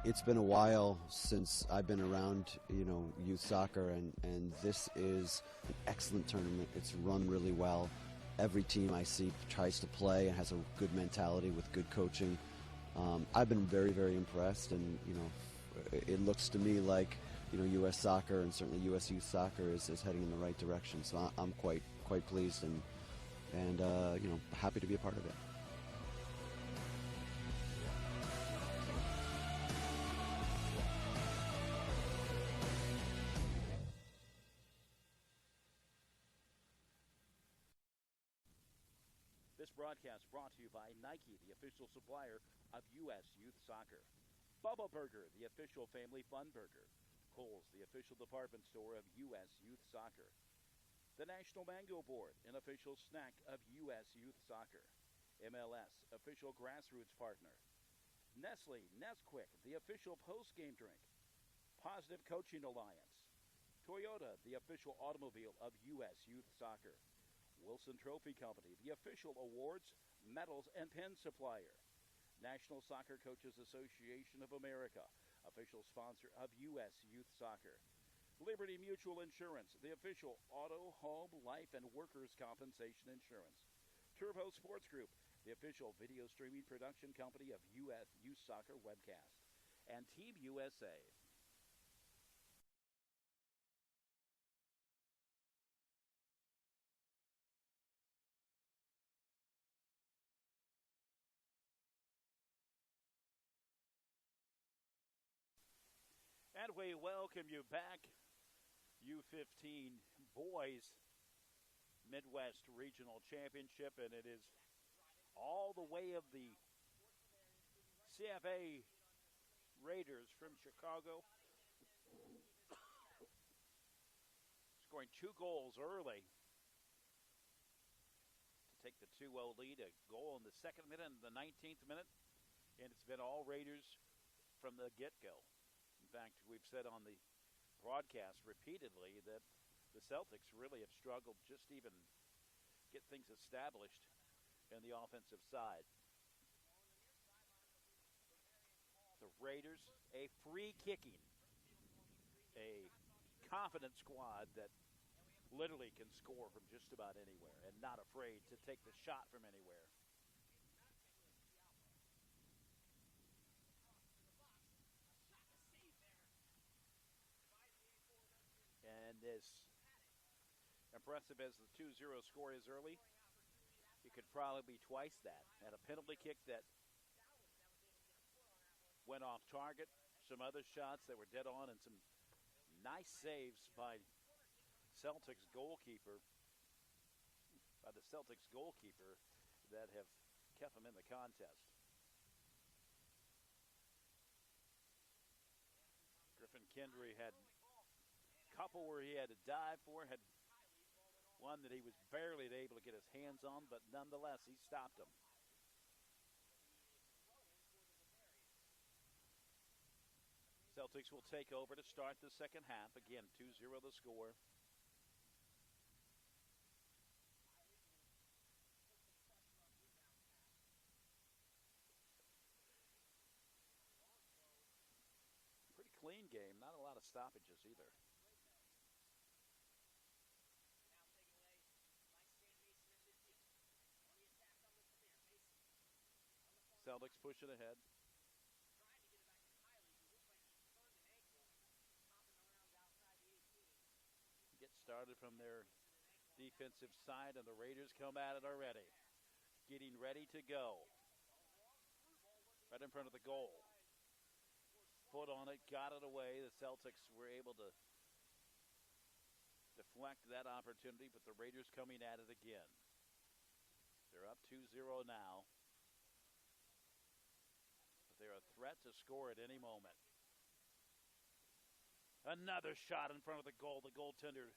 It's been a while since I've been around, youth soccer, and this is an excellent tournament. It's run really well. Every team I see tries to play and has a good mentality with good coaching. I've been very, very impressed, and it looks to me like U.S. soccer and certainly U.S. youth soccer is heading in the right direction. So I'm quite pleased and happy to be a part of it. This broadcast brought to you by Nike, the official supplier of U.S. Youth Soccer. Bubba Burger, the official family fun burger. Kohl's, the official department store of U.S. Youth Soccer. The National Mango Board, an official snack of U.S. Youth Soccer. MLS, official grassroots partner. Nestle, Nesquik, the official post-game drink. Positive Coaching Alliance. Toyota, the official automobile of U.S. Youth Soccer. Wilson Trophy Company, the official awards, medals, and pin supplier. National Soccer Coaches Association of America, official sponsor of U.S. Youth Soccer. Liberty Mutual Insurance, the official auto, home, life, and workers' compensation insurance. Turbo Sports Group, the official video streaming production company of U.S. Youth Soccer Webcast. And Team USA. And we welcome you back, U15 Boys Midwest Regional Championship, and it is all the way of the CFA Raiders from Chicago, scoring 2 goals early to take the 2-0 lead, a goal in the 2nd minute and the 19th minute, and it's been all Raiders from the get-go. In fact, we've said on the broadcast repeatedly that the Celtics really have struggled just even get things established in the offensive side. The Raiders, a free kicking, a confident squad that literally can score from just about anywhere and not afraid to take the shot from anywhere. As impressive as the 2-0 score is early, it could probably be twice that. And a penalty kick that went off target, some other shots that were dead on, and some nice saves by the Celtics goalkeeper that have kept them in the contest. Griffin Kendry had couple where he had to dive for, had one that he was barely able to get his hands on, but nonetheless, he stopped him. Celtics will take over to start the second half. Again, 2-0 the score. Pretty clean game, not a lot of stoppages either. Celtics pushing ahead. Get started from their defensive side, and the Raiders come at it already. Getting ready to go. Right in front of the goal. Foot on it, got it away. The Celtics were able to deflect that opportunity, but the Raiders coming at it again. They're up 2-0 now. They're a threat to score at any moment. Another shot in front of the goal. The goaltender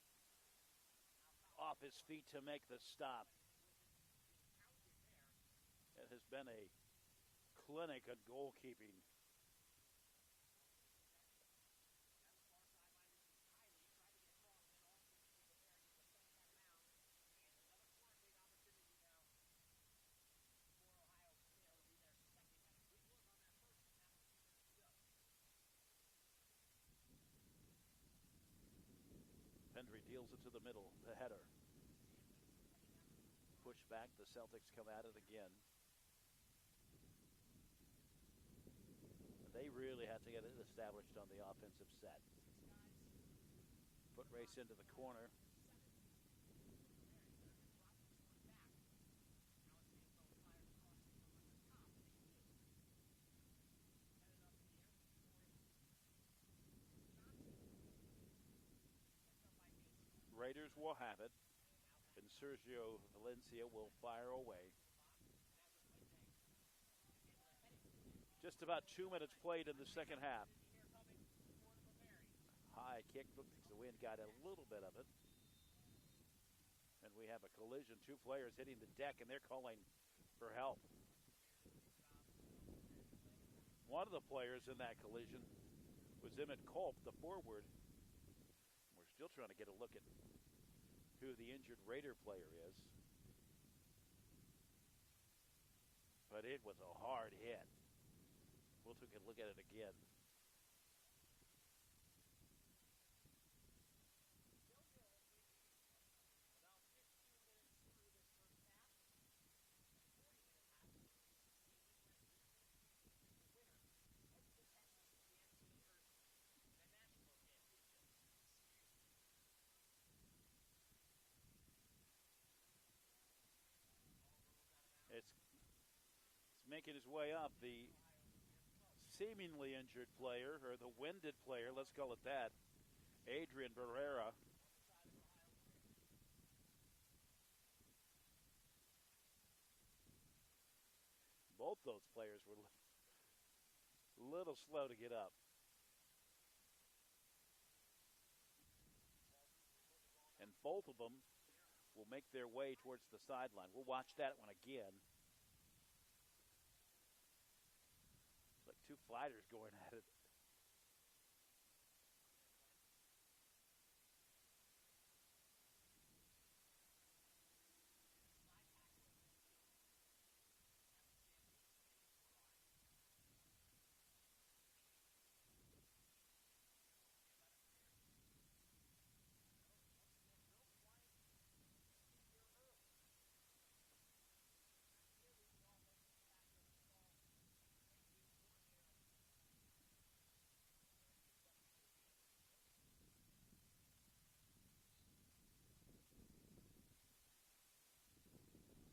off his feet to make the stop. It has been a clinic at goalkeeping. Pendry deals it to the middle, the header. Push back, the Celtics come at it again. They really have to get it established on the offensive set. Foot race into the corner. Raiders will have it, and Sergio Valencia will fire away. Just about 2 minutes played in the second half. High kick, looks like the wind got a little bit of it. And we have a collision, 2 players hitting the deck, and they're calling for help. One of the players in that collision was Emmett Culp, the forward. We're still trying to get a look at who the injured Raider player is. But it was a hard hit. We'll take a look at it again. It's making his way up. The seemingly injured player, or the winded player, let's call it that, Adrian Barrera. Both those players were a little slow to get up. And both of them will make their way towards the sideline. We'll watch that one again. It's like two fighters going at it.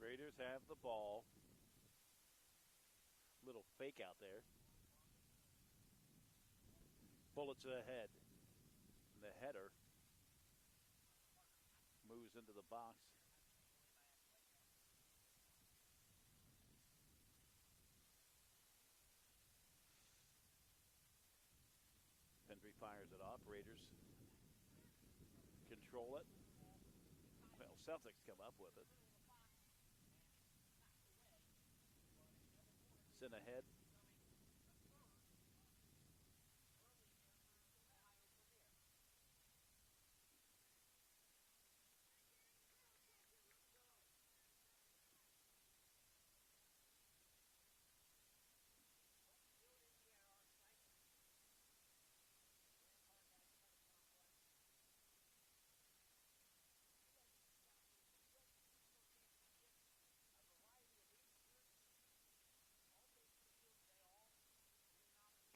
Raiders have the ball. Little fake out there. Bullets ahead. And the header moves into the box. Pendry fires it off. Raiders control it. Well, Celtics come up with it. Sent ahead.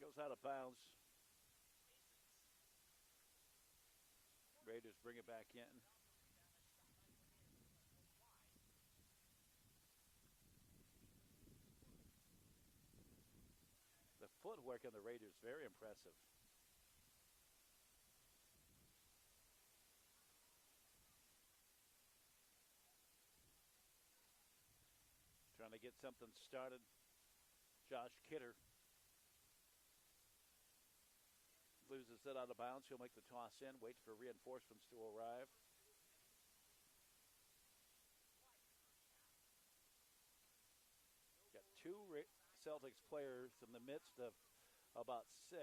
Goes out of bounds. Raiders bring it back in. The footwork on the Raiders, very impressive. Trying to get something started. Josh Kidder loses it out of bounds. He'll make the toss in, waits for reinforcements to arrive. Got two Celtics players in the midst of about 6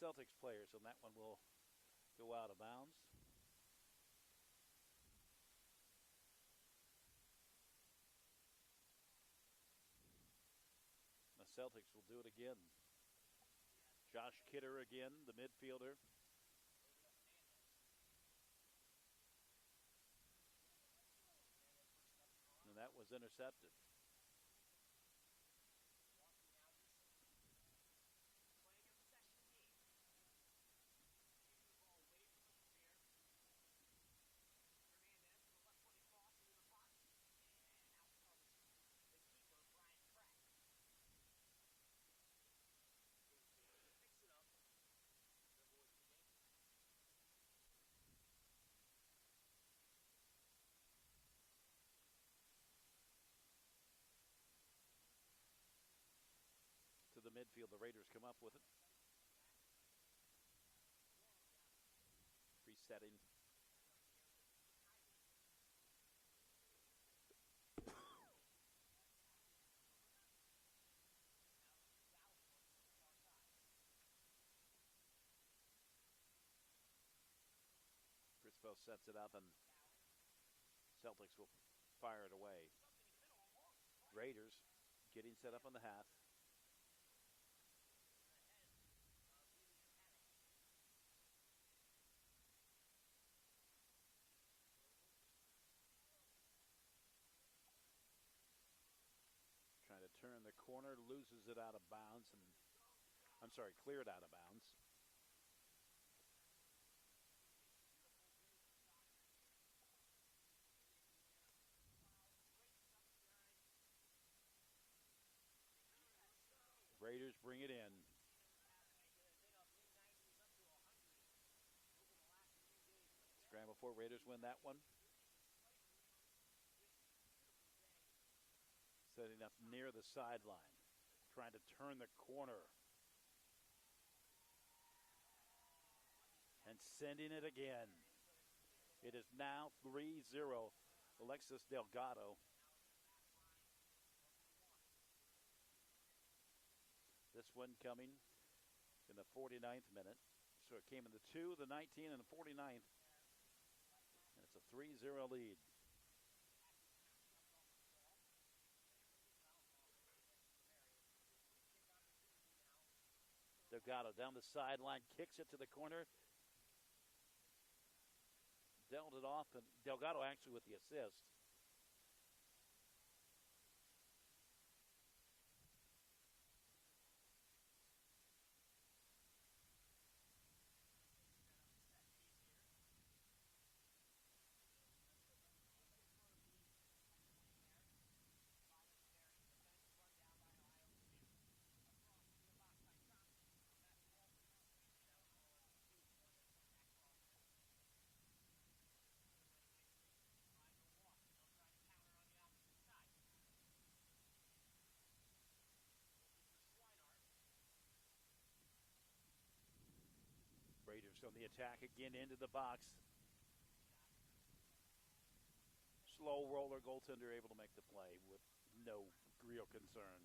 Celtics players, and that one will go out of bounds. The Celtics will do it again. Josh Kidder again, the midfielder. And that was intercepted. The midfield, the Raiders come up with it. Resetting. Delgado sets it up, and Celtics will fire it away. Raiders getting set up on the half. Trying to turn the corner, loses it out of bounds, and cleared out of bounds. Raiders bring it in. Scramble for Raiders win that one. Setting up near the sideline. Trying to turn the corner. And sending it again. It is now 3-0. Alexis Delgado. This one coming in the 49th minute. So it came in the 2, the 19, and the 49th. And it's a 3-0 lead. Delgado down the sideline, kicks it to the corner. Dealt it off, and Delgado actually with the assist. Raiders on the attack again into the box. Slow roller goaltender able to make the play with no real concern.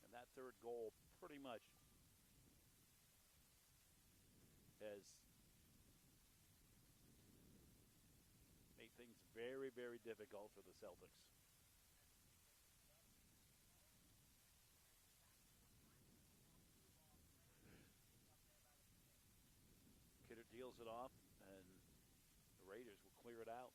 And that third goal pretty much has made things very, very difficult for the Celtics. Kidder deals it off, and the Raiders will clear it out.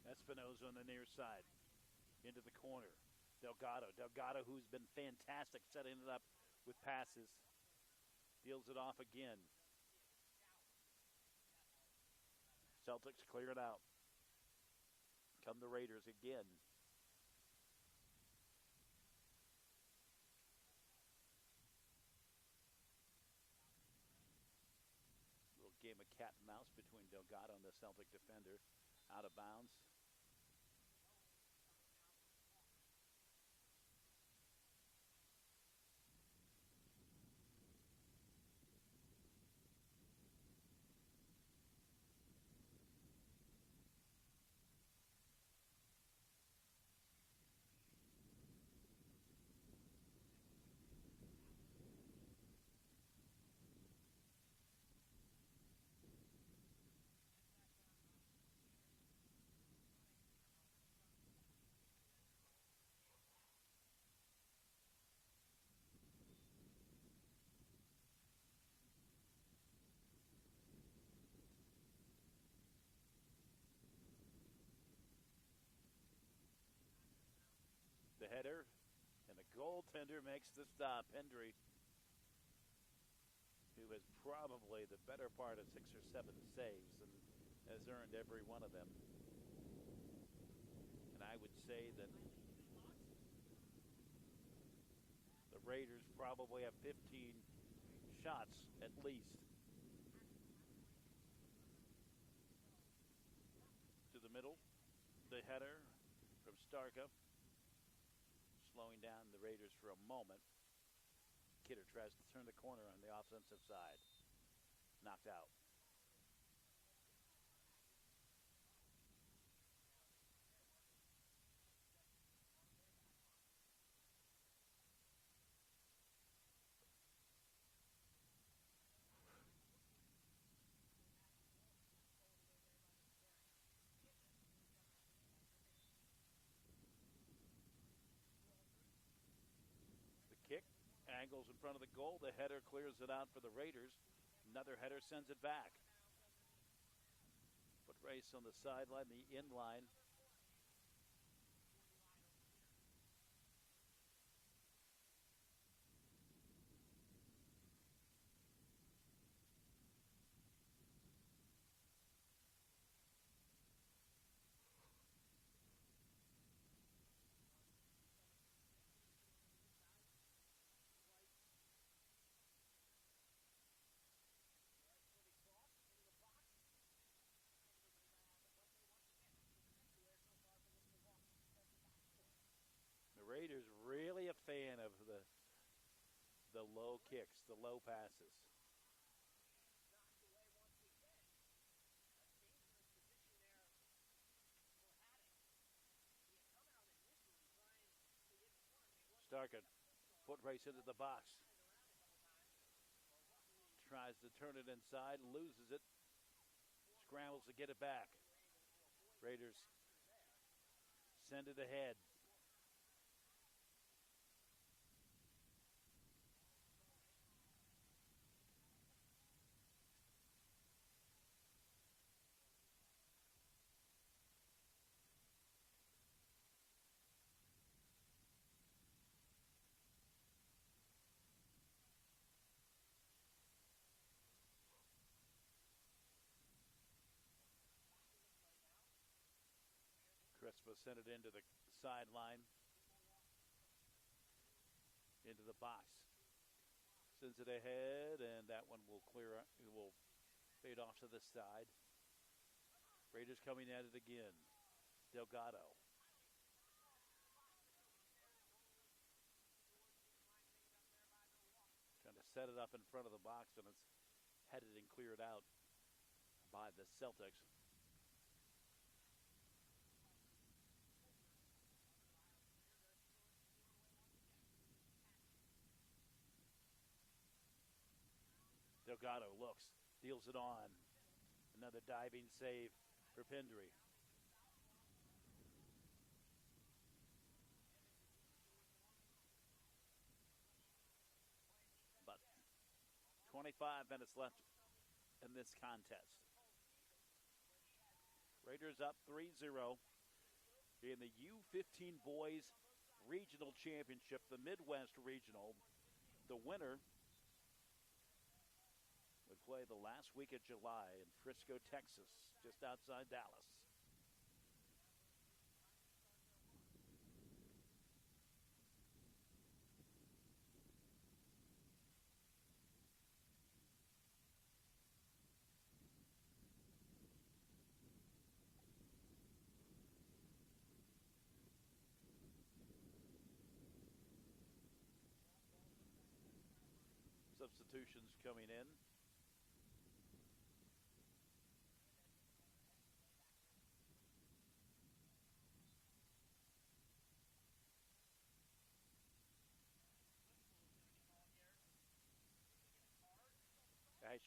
Espinoza on the near side, into the corner. Delgado, who's been fantastic setting it up with passes, deals it off again. Celtics clear it out. Come the Raiders again. Little game of cat and mouse between Delgado and the Celtic defender. Out of bounds. The header, and the goaltender makes the stop. Hendry, who has probably the better part of 6 or 7 saves and has earned every one of them. And I would say that the Raiders probably have 15 shots at least. To the middle, the header from Starka. slowing down the Raiders for a moment. Kidder tries to turn the corner on the offensive side. Knocked out. Kick, angles in front of the goal. The header clears it out for the Raiders. Another header sends it back. Foot race on the sideline, the in line. The Raiders really a fan of the low kicks, the low passes. Starkin, foot race into the box. Tries to turn it inside, loses it. Scrambles to get it back. Raiders send it ahead. Crespo sent it into the sideline, into the box. Sends it ahead, and that one will clear up. It will fade off to the side. Raiders coming at it again. Delgado. Trying to set it up in front of the box, and it's headed and cleared out by the Celtics. Delgado looks, deals it on. Another diving save for Pendry. But 25 minutes left in this contest. Raiders up 3-0 in the U15 Boys Regional Championship, the Midwest Regional. The winner would play the last week of July in Frisco, Texas, just outside Dallas. Substitutions coming in.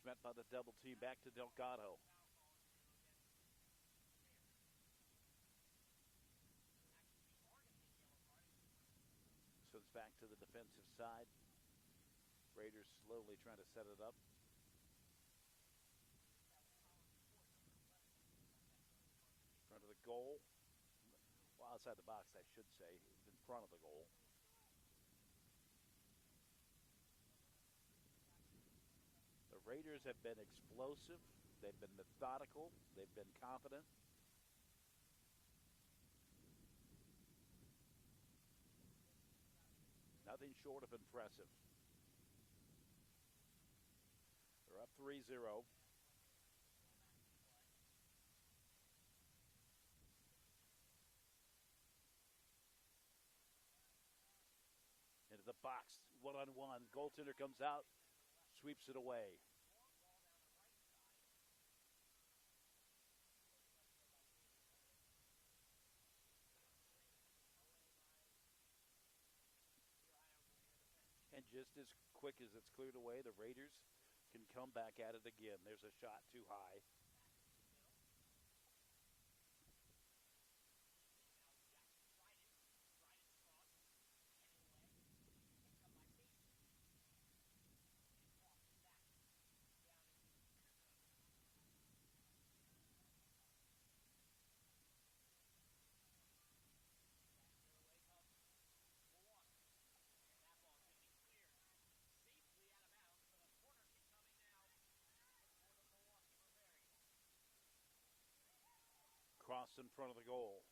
Schmidt by the double team, back to Delgado. Sends back to the defensive side. Raiders slowly trying to set it up. In front of the goal. Well, outside the box, I should say. In front of the goal. The Raiders have been explosive. They've been methodical. They've been confident. Nothing short of impressive. They're up 3-0. the box, one-on-one. Goaltender comes out, sweeps it away. And just as quick as it's cleared away, the Raiders can come back at it again. There's a shot too high. Cross in front of the goal.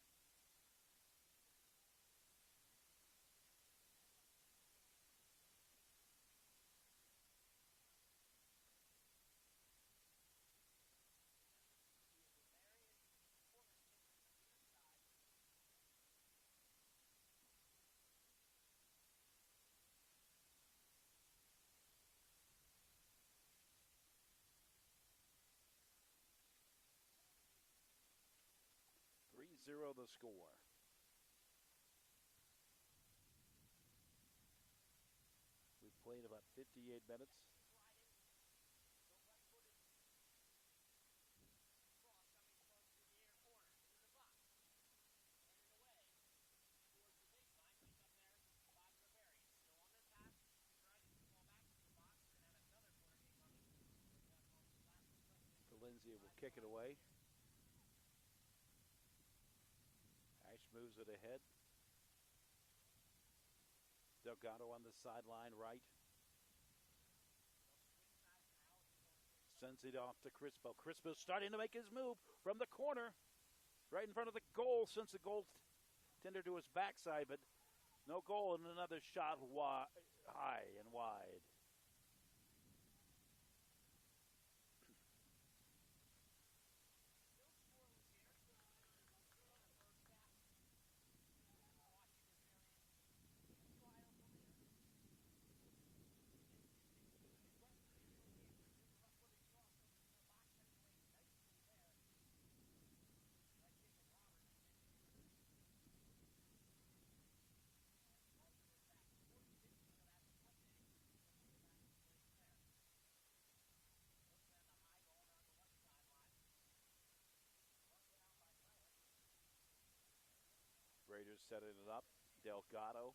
The score. We've played about 58 minutes. Lindsay will kick it away. Ash moves it ahead. Delgado on the sideline right. Sends it off to Crispo. Crispo's starting to make his move from the corner. Right in front of the goal, sends the goaltender to his backside, but no goal, and another shot high and wide. Raiders setting it up. Delgado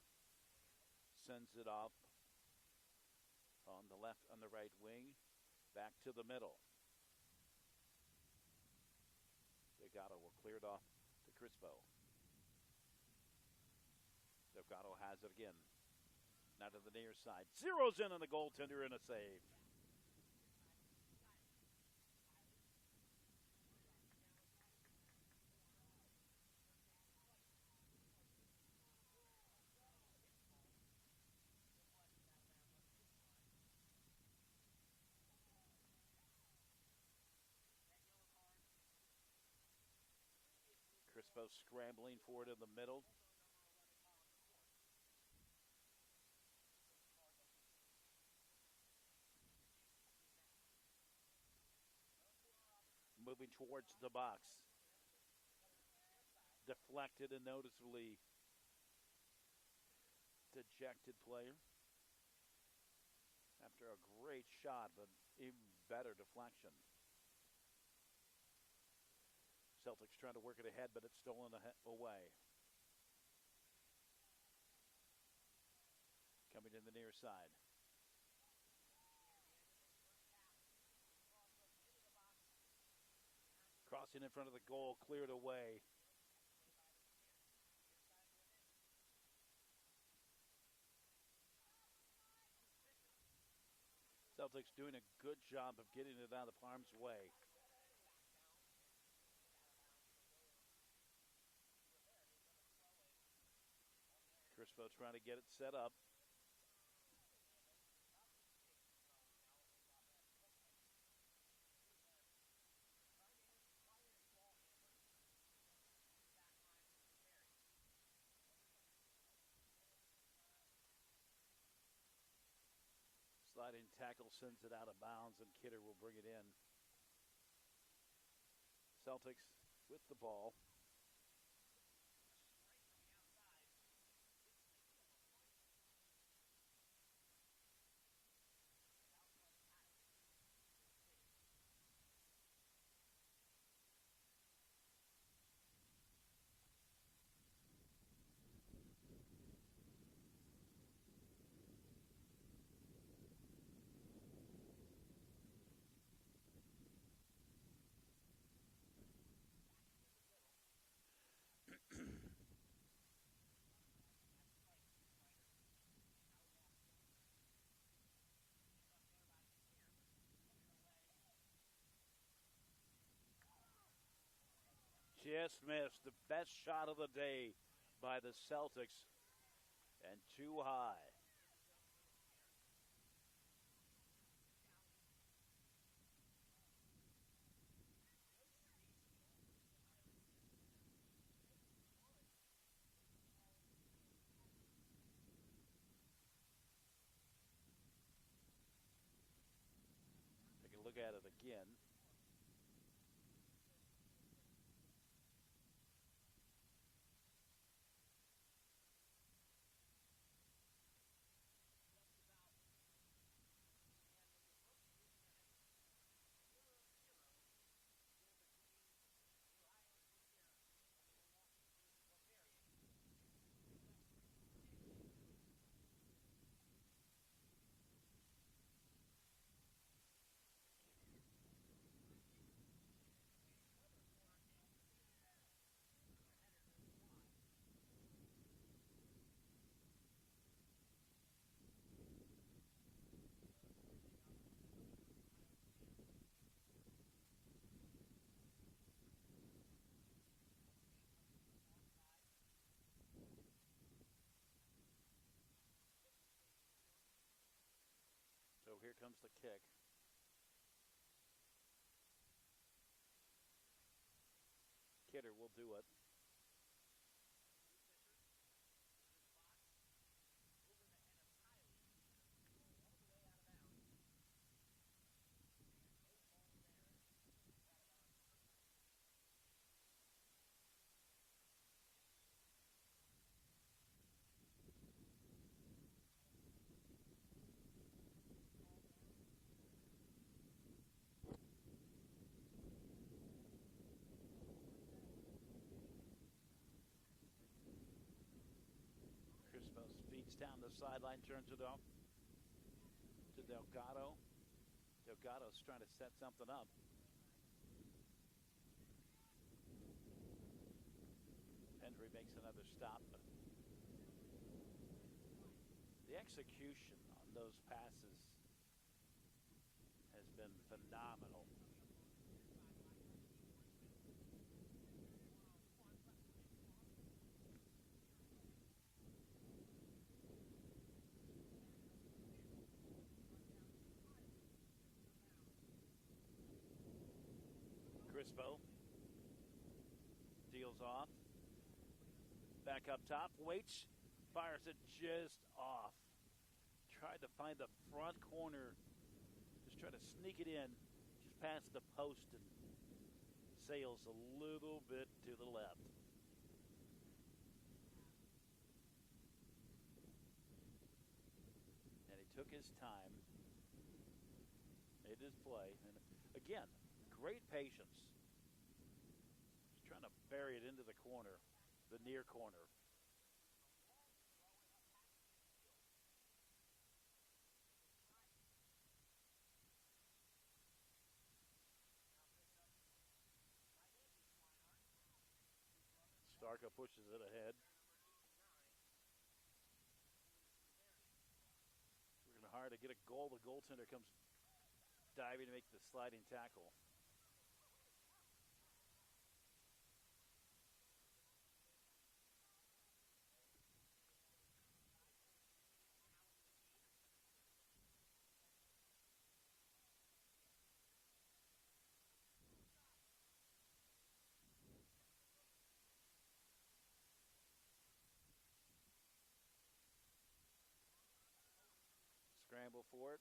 sends it off on the left, on the right wing, back to the middle. Delgado will clear it off to Crispo. Delgado has it again. Now to the near side. Zeroes in on the goaltender and a save. Crispo scrambling for it in the middle. Moving towards the box. Deflected and noticeably dejected player. After a great shot, but even better deflection. Celtics trying to work it ahead, but it's stolen away. Coming in the near side. Crossing in front of the goal, cleared away. Celtics doing a good job of getting it out of harm's way. Crispo trying to get it set up. tackle sends it out of bounds, and Kidder will bring it in. Celtics with the ball. Just missed the best shot of the day by the Celtics, and too high. Take a look at it again. So here comes the kick. Kidder will do it. Crispo speeds down the sideline, turns it off to Delgado. Delgado's trying to set something up. Hendry makes another stop. But the execution on those passes has been phenomenal. Crispo deals off. Back up top, waits, fires it just off. Tried to find the front corner, just try to sneak it in, just past the post and sails a little bit to the left. And he took his time, made his play, and again, great patience. Just trying to bury it into the corner, the near corner. Starka pushes it ahead. Working hard to get a goal. The goaltender comes diving to make the sliding tackle. Scramble for it.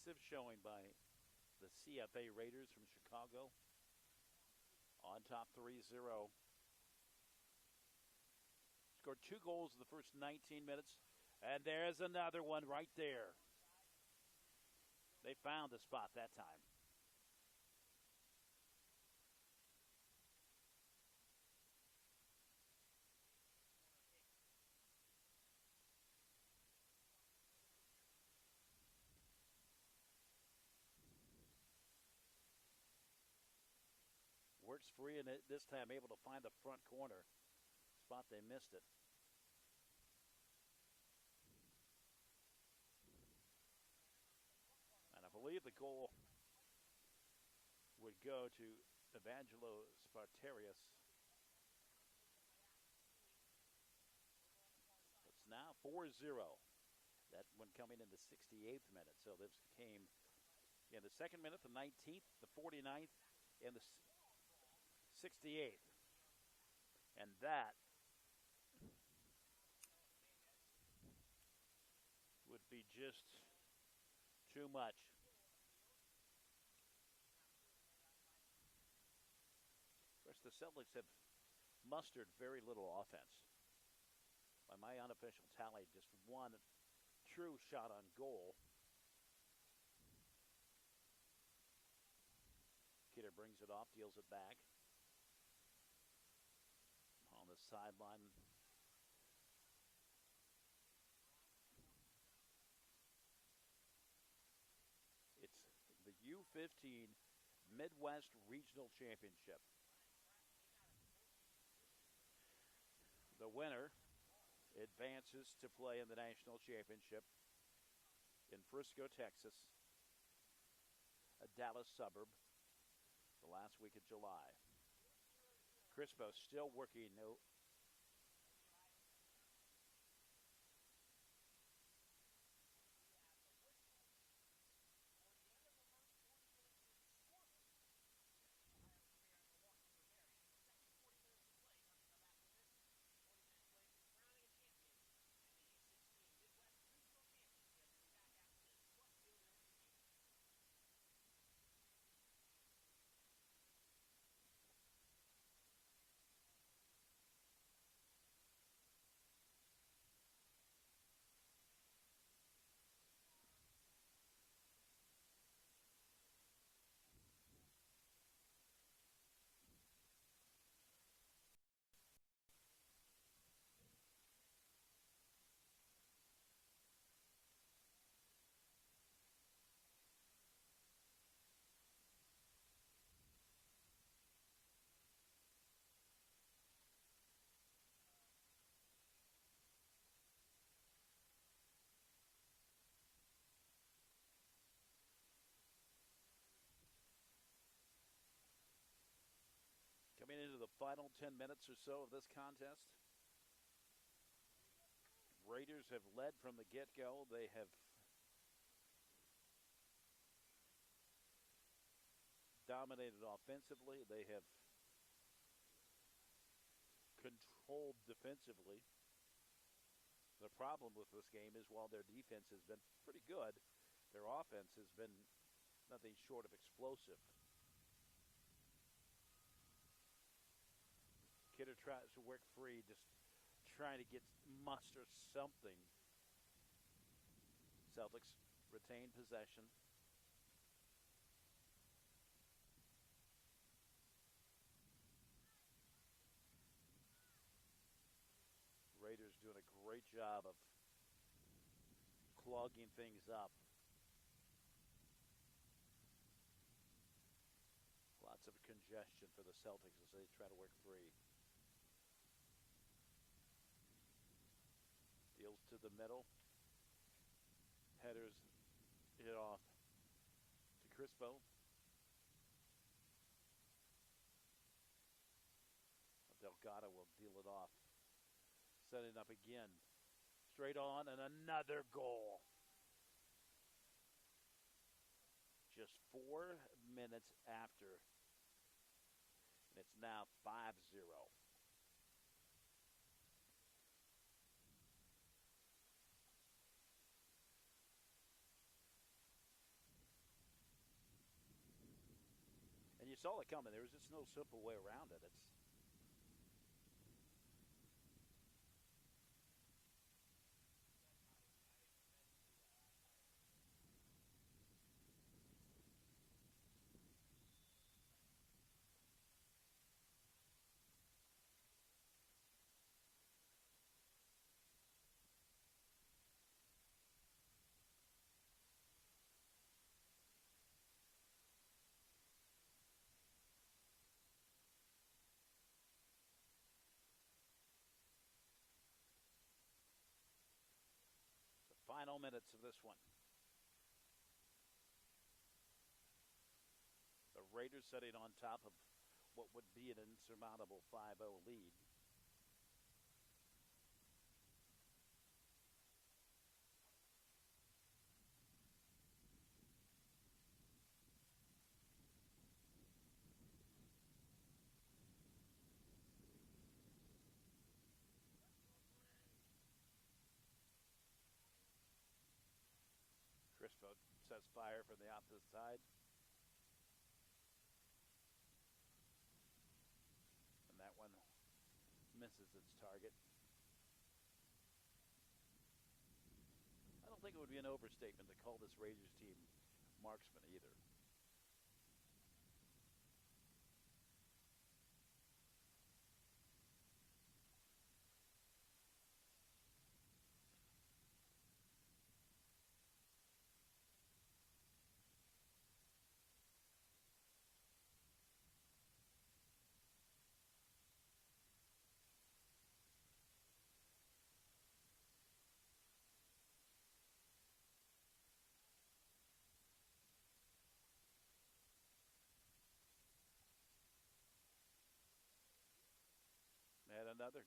impressive showing by the CFA Raiders from Chicago. On top 3-0. Scored 2 goals in the first 19 minutes. And there's another one right there. They found the spot that time. Works free, and this time able to find the front corner spot. They missed it. And I believe the goal would go to Evangelo Spartarius. It's now 4-0. That one coming in the 68th minute. So this came in the 2nd minute, the 19th, the 49th, and the 68th. And that would be just too much. Of course, the Celtics have mustered very little offense. By my unofficial tally, just one true shot on goal. Kidder brings it off, deals it back. On the sideline. It's the U15 Midwest Regional Championship. The winner advances to play in the national championship in Frisco, Texas, a Dallas suburb, the last week of July. Crispo still working. No. Coming into the final 10 minutes or so of this contest, Raiders have led from the get-go. They have dominated offensively. They have controlled defensively. The problem with this game is while their defense has been pretty good, their offense has been nothing short of explosive. Kidder tries to work free, just trying to muster something. Celtics retain possession. Raiders doing a great job of clogging things up. Lots of congestion for the Celtics as they try to work free. Deals to the middle. Headers hit off to Crispo. Delgado will deal it off. Setting up again. Straight on, and another goal. Just 4 minutes after. And it's now 5-0. saw it coming. There was just no simple way around it. It's final minutes of this one. The Raiders sitting on top of what would be an insurmountable 5-0 lead. Crispo says fire from the opposite side. And that one misses its target. I don't think it would be an overstatement to call this Raiders team marksman either. And another.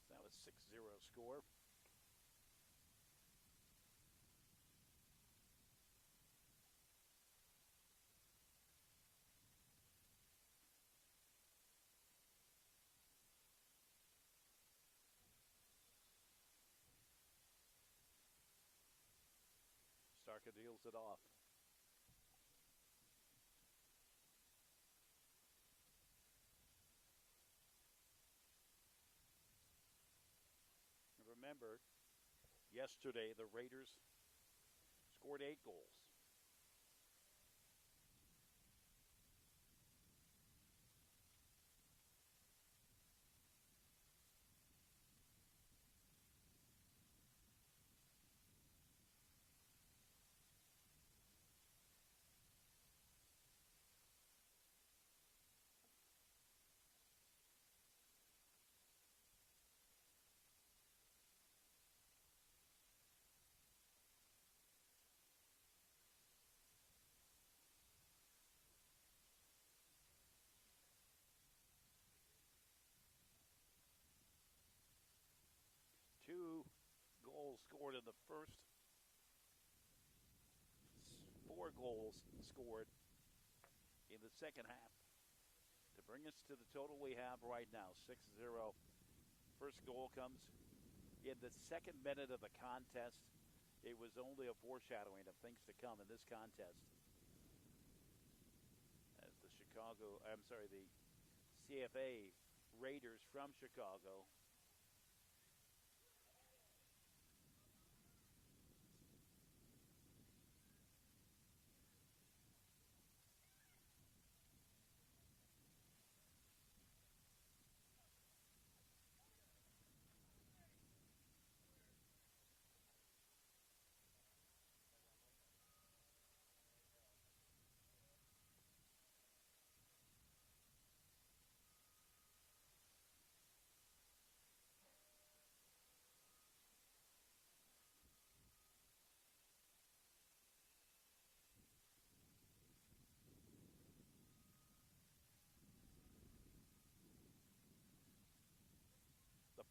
That was 6-0 score. Starker deals it off. Remember, yesterday the Raiders scored 8 goals. Two goals scored in the first. 4 goals scored in the second half to bring us to the total we have right now, 6-0. First goal comes in the second minute of the contest. It was only a foreshadowing of things to come in this contest. As the CFA Raiders from Chicago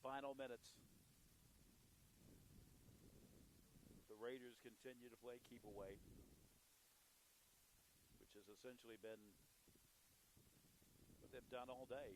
final minutes. The Raiders continue to play keep away. has essentially been what they've done all day.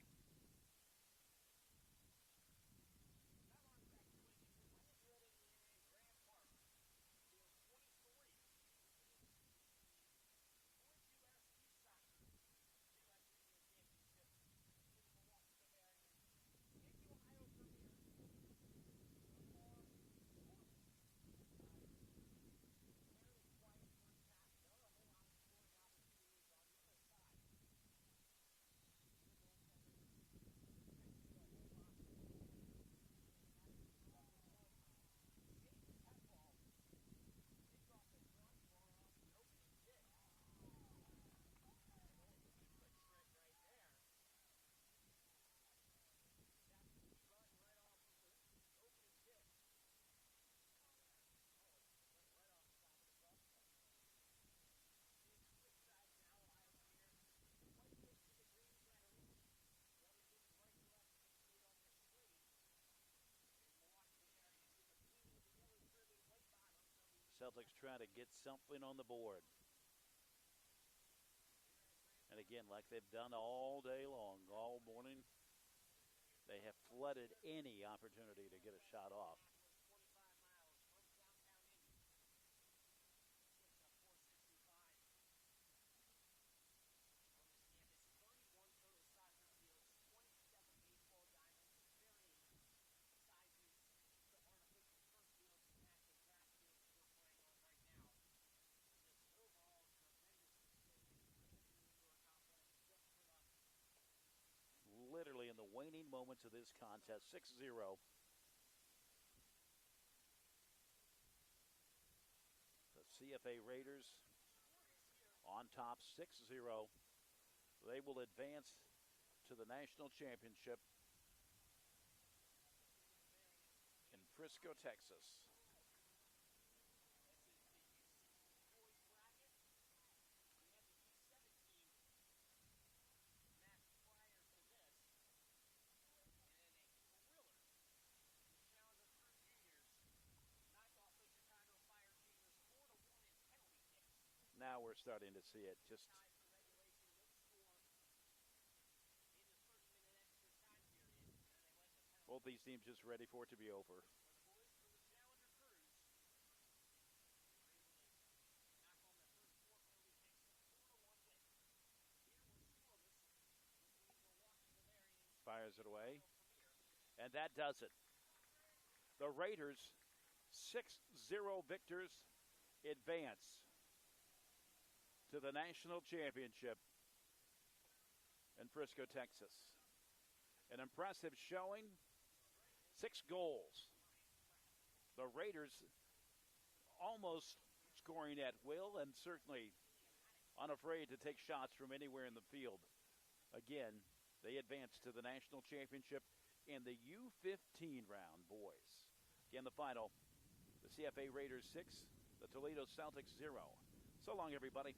Celtics trying to get something on the board. And again, like they've done all day long, all morning, they have flooded any opportunity to get a shot off. Literally in the waning moments of this contest, 6-0. The CFA Raiders on top, 6-0. They will advance to the national championship in Frisco, Texas. Now we're starting to see it. Just both these teams just ready for it to be over. Fires it away. And that does it. The Raiders, 6-0 victors, advance to the national championship in Frisco, Texas. An impressive showing, 6 goals. The Raiders almost scoring at will and certainly unafraid to take shots from anywhere in the field. Again, they advance to the national championship in the U15 round, boys. Again, the final, the CFA Raiders 6, the Toledo Celtics 0. So long, everybody.